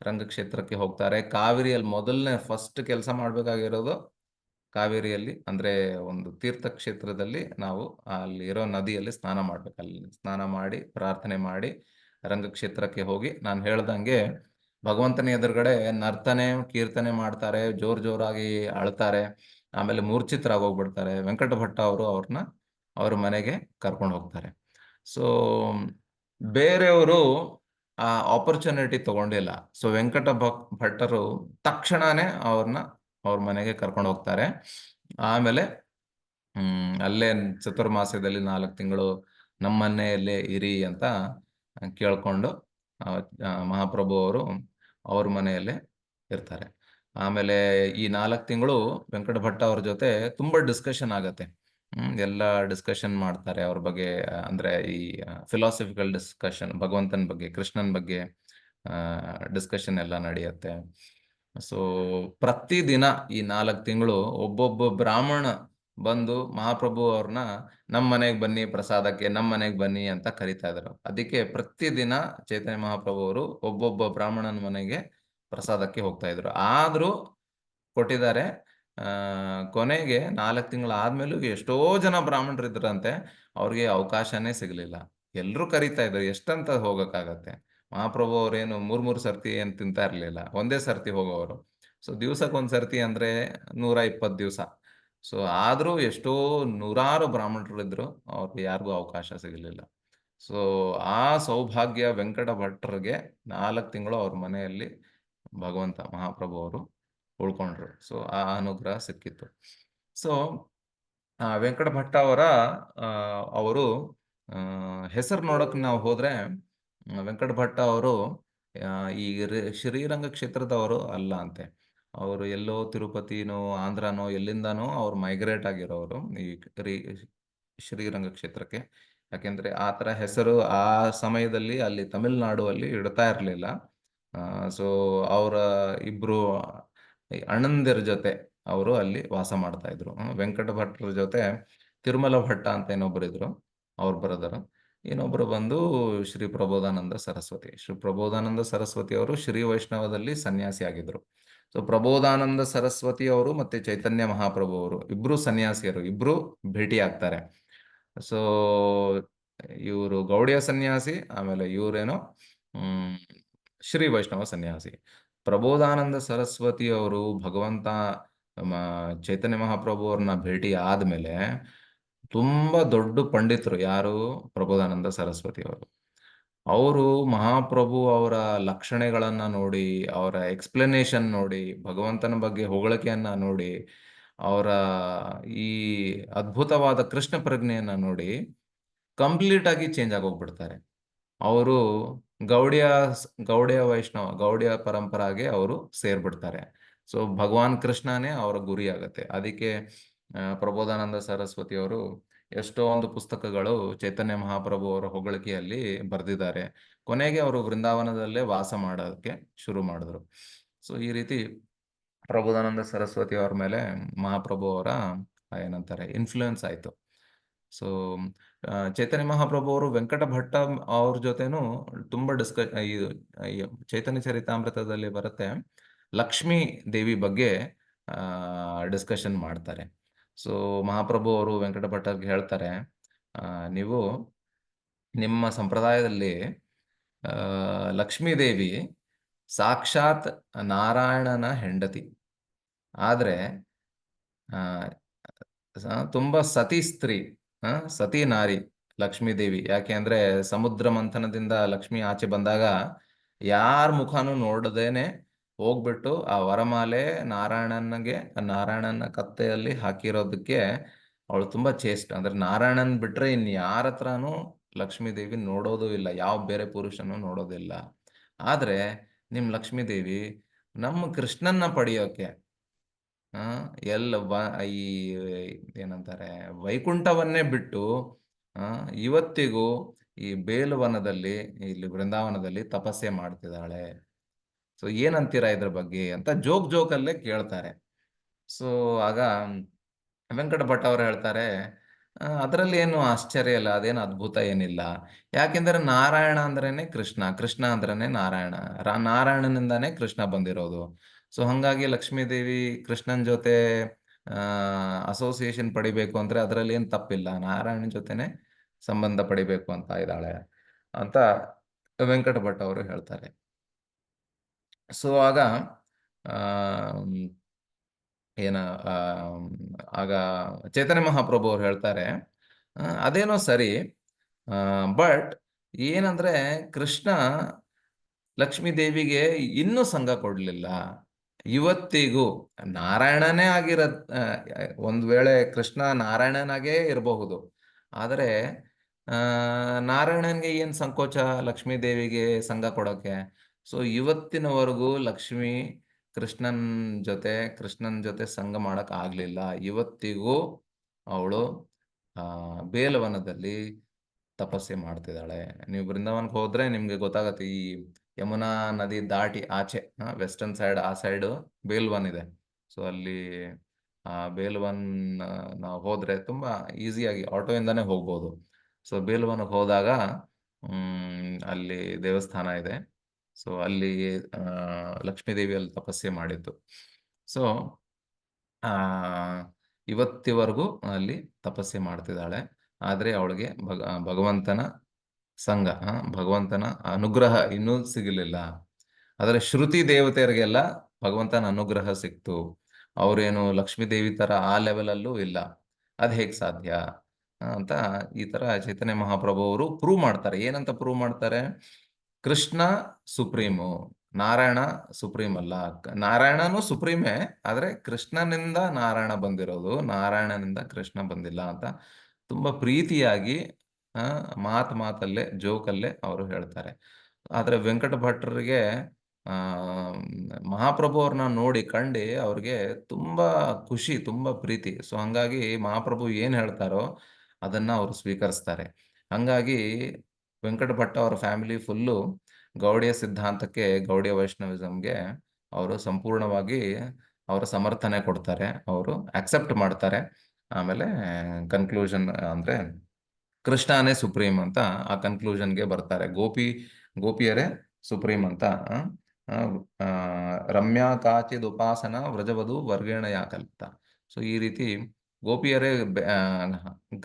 ರಂಗಕ್ಷೇತ್ರಕ್ಕೆ ಹೋಗ್ತಾರೆ. ಕಾವೇರಿಯಲ್ಲಿ ಮೊದಲನೇ ಫಸ್ಟ್ ಕೆಲಸ ಮಾಡಬೇಕಾಗಿರೋದು ಕಾವೇರಿಯಲ್ಲಿ, ಅಂದ್ರೆ ಒಂದು ತೀರ್ಥ ಕ್ಷೇತ್ರದಲ್ಲಿ ನಾವು ಅಲ್ಲಿ ಇರೋ ನದಿಯಲ್ಲಿ ಸ್ನಾನ ಮಾಡ್ಬೇಕು. ಅಲ್ಲಿ ಸ್ನಾನ ಮಾಡಿ ಪ್ರಾರ್ಥನೆ ಮಾಡಿ ರಂಗಕ್ಷೇತ್ರಕ್ಕೆ ಹೋಗಿ, ನಾನು ಹೇಳ್ದಂಗೆ ಭಗವಂತನ ಎದುರುಗಡೆ ನರ್ತನೆ ಕೀರ್ತನೆ ಮಾಡ್ತಾರೆ, ಜೋರಾಗಿ ಅಳ್ತಾರೆ, ಆಮೇಲೆ ಮೂರ್ಛಿತರಾಗಿ ಹೋಗ್ಬಿಡ್ತಾರೆ. ವೆಂಕಟ ಭಟ್ಟ ಅವರು ಅವ್ರ ಮನೆಗೆ ಕರ್ಕೊಂಡು ಹೋಗ್ತಾರೆ. ಸೊ ಬೇರೆಯವರು ಆ ಆಪರ್ಚುನಿಟಿ ತಗೊಂಡಿಲ್ಲ. ಸೊ ಭಟ್ಟರು ತಕ್ಷಣನೇ ಅವ್ರ ಮನೆಗೆ ಕರ್ಕೊಂಡು ಹೋಗ್ತಾರೆ. ಆಮೇಲೆ ಅಲ್ಲೇ ಚತುರ್ಮಾಸ್ಯದಲ್ಲಿ 4 ತಿಂಗಳು ನಮ್ಮನೆಯಲ್ಲೇ ಇರಿ ಅಂತ ಕೇಳ್ಕೊಂಡು ಮಹಾಪ್ರಭು ಅವರು ಅವ್ರ ಮನೆಯಲ್ಲೇ ಇರ್ತಾರೆ. ಆಮೇಲೆ ಈ 4 ತಿಂಗಳು ವೆಂಕಟ ಭಟ್ಟ ಅವ್ರ ಜೊತೆ ತುಂಬಾ ಡಿಸ್ಕಷನ್ ಆಗತ್ತೆ. ಎಲ್ಲ ಡಿಸ್ಕಷನ್ ಮಾಡ್ತಾರೆ ಅವ್ರ ಬಗ್ಗೆ. ಅಂದ್ರೆ ಈ ಫಿಲಾಸಫಿಕಲ್ ಡಿಸ್ಕಷನ್, ಭಗವಂತನ ಬಗ್ಗೆ, ಕೃಷ್ಣನ್ ಬಗ್ಗೆ ಡಿಸ್ಕಷನ್ ಎಲ್ಲ ನಡೆಯುತ್ತೆ. ಸೊ ಪ್ರತಿದಿನ ಈ 4 ತಿಂಗಳು ಒಬ್ಬೊಬ್ಬ ಬ್ರಾಹ್ಮಣ ಬಂದು ಮಹಾಪ್ರಭು ಅವ್ರನ್ನ ನಮ್ಮ ಮನೆಗೆ ಬನ್ನಿ ಪ್ರಸಾದಕ್ಕೆ, ನಮ್ಮ ಮನೆಗೆ ಬನ್ನಿ ಅಂತ ಕರಿತಾ ಇದ್ರು. ಅದಕ್ಕೆ ಪ್ರತಿದಿನ ಚೈತನ್ಯ ಮಹಾಪ್ರಭು ಅವರು ಒಬ್ಬೊಬ್ಬ ಬ್ರಾಹ್ಮಣನ ಮನೆಗೆ ಪ್ರಸಾದಕ್ಕೆ ಹೋಗ್ತಾ ಇದ್ರು. ಆದ್ರೂ ಕೊಟ್ಟಿದ್ದಾರೆ. ಕೊನೆಗೆ 4 ತಿಂಗಳು ಆದ್ಮೇಲೂ ಎಷ್ಟೋ ಜನ ಬ್ರಾಹ್ಮಣರು ಇದ್ರಂತೆ, ಅವ್ರಿಗೆ ಅವಕಾಶನೇ ಸಿಗ್ಲಿಲ್ಲ. ಎಲ್ರು ಕರಿತಾ ಇದ್ರು, ಎಷ್ಟಂತ ಹೋಗಕ್ಕಾಗತ್ತೆ. ಮಹಾಪ್ರಭು ಅವ್ರೇನು 3 ಸರ್ತಿ ಏನ್ ತಿಂತಾ ಇರ್ಲಿಲ್ಲ, ಒಂದೇ ಸರ್ತಿ ಹೋಗೋರು. ಸೊ ದಿವ್ಸಕ್ಕೊಂದ್ ಸರ್ತಿ ಅಂದ್ರೆ 120 ದಿವಸ. ಸೊ ಆದ್ರೂ ಎಷ್ಟೋ ನೂರಾರು ಬ್ರಾಹ್ಮಣರು ಇದ್ರು, ಅವ್ರಿಗೆ ಯಾರಿಗೂ ಅವಕಾಶ ಸಿಗಲಿಲ್ಲ. ಸೊ ಆ ಸೌಭಾಗ್ಯ ವೆಂಕಟ ಭಟ್ರಿಗೆ 4 ತಿಂಗಳು ಅವ್ರ ಮನೆಯಲ್ಲಿ ಭಗವಂತ ಮಹಾಪ್ರಭು ಅವರು ಉಳ್ಕೊಂಡ್ರು. ಸೊ ಆ ಅನುಗ್ರಹ ಸಿಕ್ಕಿತ್ತು. ಸೊ ವೆಂಕಟ ಭಟ್ಟ ಅವರು ಹೆಸರು ನೋಡಕ್ ನಾವು ಹೋದ್ರೆ, ವೆಂಕಟ ಭಟ್ಟ ಅವರು ಈ ಶ್ರೀರಂಗ ಕ್ಷೇತ್ರದವರು ಅಲ್ಲ ಅಂತೆ. ಅವರು ಎಲ್ಲೋ ತಿರುಪತಿನೋ ಆಂಧ್ರನೋ ಎಲ್ಲಿಂದಾನೋ ಅವ್ರು ಮೈಗ್ರೇಟ್ ಆಗಿರೋರು ಈ ಶ್ರೀರಂಗ ಕ್ಷೇತ್ರಕ್ಕೆ. ಯಾಕೆಂದ್ರೆ ಆ ತರ ಹೆಸರು ಆ ಸಮಯದಲ್ಲಿ ಅಲ್ಲಿ ತಮಿಳ್ನಾಡು ಅಲ್ಲಿ ಇಡ್ತಾ ಇರ್ಲಿಲ್ಲ. ಸೊ ಅವರ ಇಬ್ರು ಅಣ್ಣಂದಿರ ಜೊತೆ ಅವರು ಅಲ್ಲಿ ವಾಸ ಮಾಡ್ತಾ ಇದ್ರು. ವೆಂಕಟ ಭಟ್ರ ಜೊತೆ ತಿರುಮಲ ಭಟ್ಟ ಅಂತ ಇನ್ನೊಬ್ರು ಇದ್ರು, ಅವ್ರ ಬ್ರದರ್. ಇನ್ನೊಬ್ರು ಬಂದು ಶ್ರೀ ಪ್ರಬೋಧಾನಂದ ಸರಸ್ವತಿ. ಶ್ರೀ ಪ್ರಬೋಧಾನಂದ ಸರಸ್ವತಿ ಅವರು ಶ್ರೀ ವೈಷ್ಣವದಲ್ಲಿ ಸನ್ಯಾಸಿ ಆಗಿದ್ರು. ಸೊ ಪ್ರಬೋಧಾನಂದ ಸರಸ್ವತಿ ಅವರು ಮತ್ತೆ ಚೈತನ್ಯ ಮಹಾಪ್ರಭು ಅವರು ಇಬ್ರು ಸನ್ಯಾಸಿಯರು, ಇಬ್ರು ಭೇಟಿ ಆಗ್ತಾರೆ. ಸೊ ಇವರು ಗೌಡಿಯ ಸನ್ಯಾಸಿ, ಆಮೇಲೆ ಇವರೇನೋ ಶ್ರೀ ವೈಷ್ಣವ ಸನ್ಯಾಸಿ. ಪ್ರಬೋಧಾನಂದ ಸರಸ್ವತಿ ಅವರು ಭಗವಂತ ಚೈತನ್ಯ ಮಹಾಪ್ರಭು ಅವ್ರನ್ನ ಭೇಟಿ ಆದ್ಮೇಲೆ ತುಂಬಾ ದೊಡ್ಡ ಪಂಡಿತರು. ಯಾರು? ಪ್ರಬೋಧಾನಂದ ಸರಸ್ವತಿ ಅವರು. ಅವರು ಮಹಾಪ್ರಭು ಅವರ ಲಕ್ಷಣೆಗಳನ್ನ ನೋಡಿ, ಅವರ ಎಕ್ಸ್ಪ್ಲನೇಷನ್ ನೋಡಿ, ಭಗವಂತನ ಬಗ್ಗೆ ಹೊಗಳಿಕೆಯನ್ನ ನೋಡಿ, ಅವರ ಈ ಅದ್ಭುತವಾದ ಕೃಷ್ಣ ಪ್ರಜ್ಞೆಯನ್ನ ನೋಡಿ ಕಂಪ್ಲೀಟ್ ಆಗಿ ಚೇಂಜ್ ಆಗೋಗ್ಬಿಡ್ತಾರೆ. ಅವರು ಗೌಡಿಯ ಗೌಡಿಯ ಪರಂಪರಾಗೆ ಅವರು ಸೇರ್ಬಿಡ್ತಾರೆ. ಸೊ ಭಗವಾನ್ ಕೃಷ್ಣನೇ ಅವರ ಗುರಿ ಆಗತ್ತೆ. ಅದಕ್ಕೆ ಪ್ರಬೋಧಾನಂದ ಸರಸ್ವತಿ ಅವರು ಎಷ್ಟೊಂದು ಪುಸ್ತಕಗಳು ಚೈತನ್ಯ ಮಹಾಪ್ರಭು ಅವರ ಹೊಗಳಿಕೆಯಲ್ಲಿ ಬರೆದಿದ್ದಾರೆ. ಕೊನೆಗೆ ಅವರು ವೃಂದಾವನದಲ್ಲೇ ವಾಸ ಮಾಡೋದಕ್ಕೆ ಶುರು ಮಾಡಿದ್ರು. ಸೊ ಈ ರೀತಿ ಪ್ರಬೋಧಾನಂದ ಸರಸ್ವತಿ ಅವ್ರ ಮೇಲೆ ಮಹಾಪ್ರಭು ಅವರ ಏನಂತಾರೆ ಇನ್ಫ್ಲೂಯೆನ್ಸ್ ಆಯ್ತು. ಸೊ ಚೈತನ್ಯ ಮಹಾಪ್ರಭು ಅವರು ವೆಂಕಟ ಭಟ್ಟ ಅವ್ರ ಜೊತೆನೂ ತುಂಬಾ ಚೈತನ್ಯ ಚರಿತಾಮೃತದಲ್ಲಿ ಬರುತ್ತೆ, ಲಕ್ಷ್ಮೀ ದೇವಿ ಬಗ್ಗೆ ಡಿಸ್ಕಷನ್ ಮಾಡ್ತಾರೆ. ಸೊ ಮಹಾಪ್ರಭು ಅವರು ವೆಂಕಟ ಭಟ್ಟರ್ಗೆ ಹೇಳ್ತಾರೆ, ನೀವು ನಿಮ್ಮ ಸಂಪ್ರದಾಯದಲ್ಲಿ ಲಕ್ಷ್ಮೀ ದೇವಿ ಸಾಕ್ಷಾತ್ ನಾರಾಯಣನ ಹೆಂಡತಿ, ಆದ್ರೆ ತುಂಬಾ ಸತಿ ಸ್ತ್ರೀ, ಸತಿ ನಾರಿ ಲಕ್ಷ್ಮೀ ದೇವಿ. ಯಾಕೆ ಅಂದ್ರೆ ಸಮುದ್ರ ಮಂಥನದಿಂದ ಲಕ್ಷ್ಮಿ ಆಚೆ ಬಂದಾಗ ಯಾರ ಮುಖನೂ ನೋಡದೇನೆ ಹೋಗ್ಬಿಟ್ಟು ಆ ವರಮಾಲೆ ನಾರಾಯಣನ ಕತ್ತೆಯಲ್ಲಿ ಹಾಕಿರೋದಕ್ಕೆ ಅವಳು ತುಂಬಾ ಚೇಷ್ಟ. ಅಂದ್ರೆ ನಾರಾಯಣನ್ ಬಿಟ್ರೆ ಇನ್ ಯಾರ ಹತ್ರನೂ ಲಕ್ಷ್ಮೀ ದೇವಿ ನೋಡೋದು ಇಲ್ಲ, ಯಾವ ಬೇರೆ ಪುರುಷನು ನೋಡೋದಿಲ್ಲ. ಆದ್ರೆ ನಿಮ್ ಲಕ್ಷ್ಮೀ ದೇವಿ ನಮ್ಮ ಕೃಷ್ಣನ್ನ ಪಡೆಯೋಕೆ ಎಲ್ಲ ಈ ಏನಂತಾರೆ ವೈಕುಂಠವನ್ನೇ ಬಿಟ್ಟು ಇವತ್ತಿಗೂ ಈ ಬೇಲುವನದಲ್ಲಿ, ಇಲ್ಲಿ ವೃಂದಾವನದಲ್ಲಿ ತಪಸ್ಸೆ ಮಾಡ್ತಿದ್ದಾಳೆ. ಸೊ ಏನಂತೀರಾ ಇದ್ರ ಬಗ್ಗೆ ಅಂತ ಜೋಕಲ್ಲೇ ಕೇಳ್ತಾರೆ. ಸೊ ಆಗ ವೆಂಕಟ ಭಟ್ ಅವರು ಹೇಳ್ತಾರೆ, ಅದರಲ್ಲಿ ಏನು ಆಶ್ಚರ್ಯ ಇಲ್ಲ, ಅದೇನು ಅದ್ಭುತ ಏನಿಲ್ಲ. ಯಾಕೆಂದ್ರೆ ನಾರಾಯಣ ಅಂದ್ರೇನೆ ಕೃಷ್ಣ, ಕೃಷ್ಣ ಅಂದ್ರೇನೆ ನಾರಾಯಣ, ನಾರಾಯಣನಿಂದಾನೇ ಕೃಷ್ಣ ಬಂದಿರೋದು. ಸೊ ಹಂಗಾಗಿ ಲಕ್ಷ್ಮೀದೇವಿ ಕೃಷ್ಣನ್ ಜೊತೆ ಅಸೋಸಿಯೇಷನ್ ಪಡಿಬೇಕು ಅಂದ್ರೆ ಅದರಲ್ಲಿ ಏನು ತಪ್ಪಿಲ್ಲ, ನಾರಾಯಣನ್ ಜೊತೆನೆ ಸಂಬಂಧ ಪಡಿಬೇಕು ಅಂತ ಇದ್ದಾಳೆ ಅಂತ ವೆಂಕಟ ಭಟ್ ಅವರು ಹೇಳ್ತಾರೆ. ಸೊ ಆಗ ಆ ಏನ ಆ, ಆಗ ಚೈತನ್ಯ ಮಹಾಪ್ರಭು ಅವ್ರು ಹೇಳ್ತಾರೆ, ಅದೇನೋ ಸರಿ, ಬಟ್ ಏನಂದ್ರೆ ಕೃಷ್ಣ ಲಕ್ಷ್ಮೀ ದೇವಿಗೆ ಇನ್ನೂ ಸಂಘ ಕೊಡ್ಲಿಲ್ಲ ಇವತ್ತಿಗೂ. ನಾರಾಯಣನೇ ಆಗಿರ, ಒಂದ್ ವೇಳೆ ಕೃಷ್ಣ ನಾರಾಯಣನಾಗೇ ಇರಬಹುದು, ಆದರೆ ನಾರಾಯಣನ್ಗೆ ಏನ್ ಸಂಕೋಚ ಲಕ್ಷ್ಮೀ ದೇವಿಗೆ ಸಂಘ ಕೊಡೋಕೆ. ಸೊ ಇವತ್ತಿನವರೆಗೂ ಲಕ್ಷ್ಮಿ ಕೃಷ್ಣನ್ ಜೊತೆ ಸಂಘ ಮಾಡಕ್ ಆಗ್ಲಿಲ್ಲ. ಇವತ್ತಿಗೂ ಅವಳು ಬೇಲವನದಲ್ಲಿ ತಪಸ್ಸೆ ಮಾಡ್ತಿದ್ದಾಳೆ. ನೀವು ಬೃಂದಾವನಕ್ಕೆ ಹೋದ್ರೆ ನಿಮ್ಗೆ ಗೊತ್ತಾಗತ್ತೆ, ಈ ಯಮುನಾ ನದಿ ದಾಟಿ ಆಚೆ ವೆಸ್ಟರ್ನ್ ಸೈಡ್, ಆ ಸೈಡ್ ಬೇಲ್ವನ್ ಇದೆ. ಸೊ ಅಲ್ಲಿ ಆ ಬೇಲ್ವನ್ ನಾವು ಹೋದ್ರೆ ತುಂಬಾ ಈಸಿಯಾಗಿ ಆಟೋ ಇಂದಾನೆ ಹೋಗ್ಬೋದು. ಸೊ ಬೇಲ್ವನ್ಗೆ ಹೋದಾಗ ಅಲ್ಲಿ ದೇವಸ್ಥಾನ ಇದೆ. ಸೊ ಅಲ್ಲಿ ಲಕ್ಷ್ಮೀ ದೇವಿ ಅಲ್ಲಿ ತಪಸ್ಸೆ ಮಾಡಿದ್ದು. ಸೊ ಆ ಇವತ್ತಿವರೆಗೂ ಅಲ್ಲಿ ತಪಸ್ಸೆ ಮಾಡ್ತಿದ್ದಾಳೆ. ಆದ್ರೆ ಅವಳಿಗೆ ಭಗವಂತನ ಸಂಘ, ಭಗವಂತನ ಅನುಗ್ರಹ ಇನ್ನೂ ಸಿಗಲಿಲ್ಲ. ಆದರೆ ಶ್ರುತಿ ದೇವತೆಯರಿಗೆಲ್ಲ ಭಗವಂತನ ಅನುಗ್ರಹ ಸಿಕ್ತು. ಅವರೇನು ಲಕ್ಷ್ಮೀ ದೇವಿ ತರ ಆ ಲೆವೆಲ್ ಅಲ್ಲೂ ಇಲ್ಲ. ಅದ್ ಹೇಗ್ ಸಾಧ್ಯ ಅಂತ ಈ ತರ ಚೈತನ್ಯ ಮಹಾಪ್ರಭು ಅವರು ಪ್ರೂವ್ ಮಾಡ್ತಾರೆ. ಏನಂತ ಪ್ರೂವ್ ಮಾಡ್ತಾರೆ? ಕೃಷ್ಣ ಸುಪ್ರೀಮು, ನಾರಾಯಣ ಸುಪ್ರೀಂ ಅಲ್ಲ. ನಾರಾಯಣನು ಸುಪ್ರೀಮೇ, ಆದ್ರೆ ಕೃಷ್ಣನಿಂದ ನಾರಾಯಣ ಬಂದಿರೋದು, ನಾರಾಯಣನಿಂದ ಕೃಷ್ಣ ಬಂದಿಲ್ಲ ಅಂತ ತುಂಬಾ ಪ್ರೀತಿಯಾಗಿ ಮಾತಲ್ಲೇ ಜೋಕಲ್ಲೇ ಅವರು ಹೇಳ್ತಾರೆ. ಆದ್ರೆ ವೆಂಕಟ ಭಟ್ರಿಗೆ ಆ ಮಹಾಪ್ರಭು ಅವ್ರನ್ನ ನೋಡಿ ಕಂಡು ಅವ್ರಿಗೆ ತುಂಬಾ ಖುಷಿ, ತುಂಬಾ ಪ್ರೀತಿ. ಸೊ ಹಂಗಾಗಿ ಮಹಾಪ್ರಭು ಏನ್ ಹೇಳ್ತಾರೋ ಅದನ್ನ ಅವರು ಸ್ವೀಕರಿಸ್ತಾರೆ. ಹಂಗಾಗಿ ವೆಂಕಟ ಭಟ್ ಅವರ ಫ್ಯಾಮಿಲಿ ಫುಲ್ಲು ಗೌಡಿಯ ಸಿದ್ಧಾಂತಕ್ಕೆ, ಗೌಡಿಯ ವೈಷ್ಣವಿಸಂಗೆ ಅವರು ಸಂಪೂರ್ಣವಾಗಿ ಅವರ ಸಮರ್ಥನೆ ಕೊಡ್ತಾರೆ, ಅವರು ಅಕ್ಸೆಪ್ಟ್ ಮಾಡ್ತಾರೆ. ಆಮೇಲೆ ಕನ್ಕ್ಲೂಷನ್ ಅಂದ್ರೆ ಕೃಷ್ಣನೇ ಸುಪ್ರೀಂ ಅಂತ ಆ ಕನ್ಕ್ಲೂಷನ್ಗೆ ಬರ್ತಾರೆ. ಗೋಪಿಯರೇ ಸುಪ್ರೀಂ ಅಂತ. ರಮ್ಯಾ ಕಾಚಿದ್ ಉಪಾಸನ ವ್ರಜವಧು ವರ್ಗೇಣ ಯಾಕಲ್ತ. ಸೊ ಈ ರೀತಿ ಗೋಪಿಯರೇ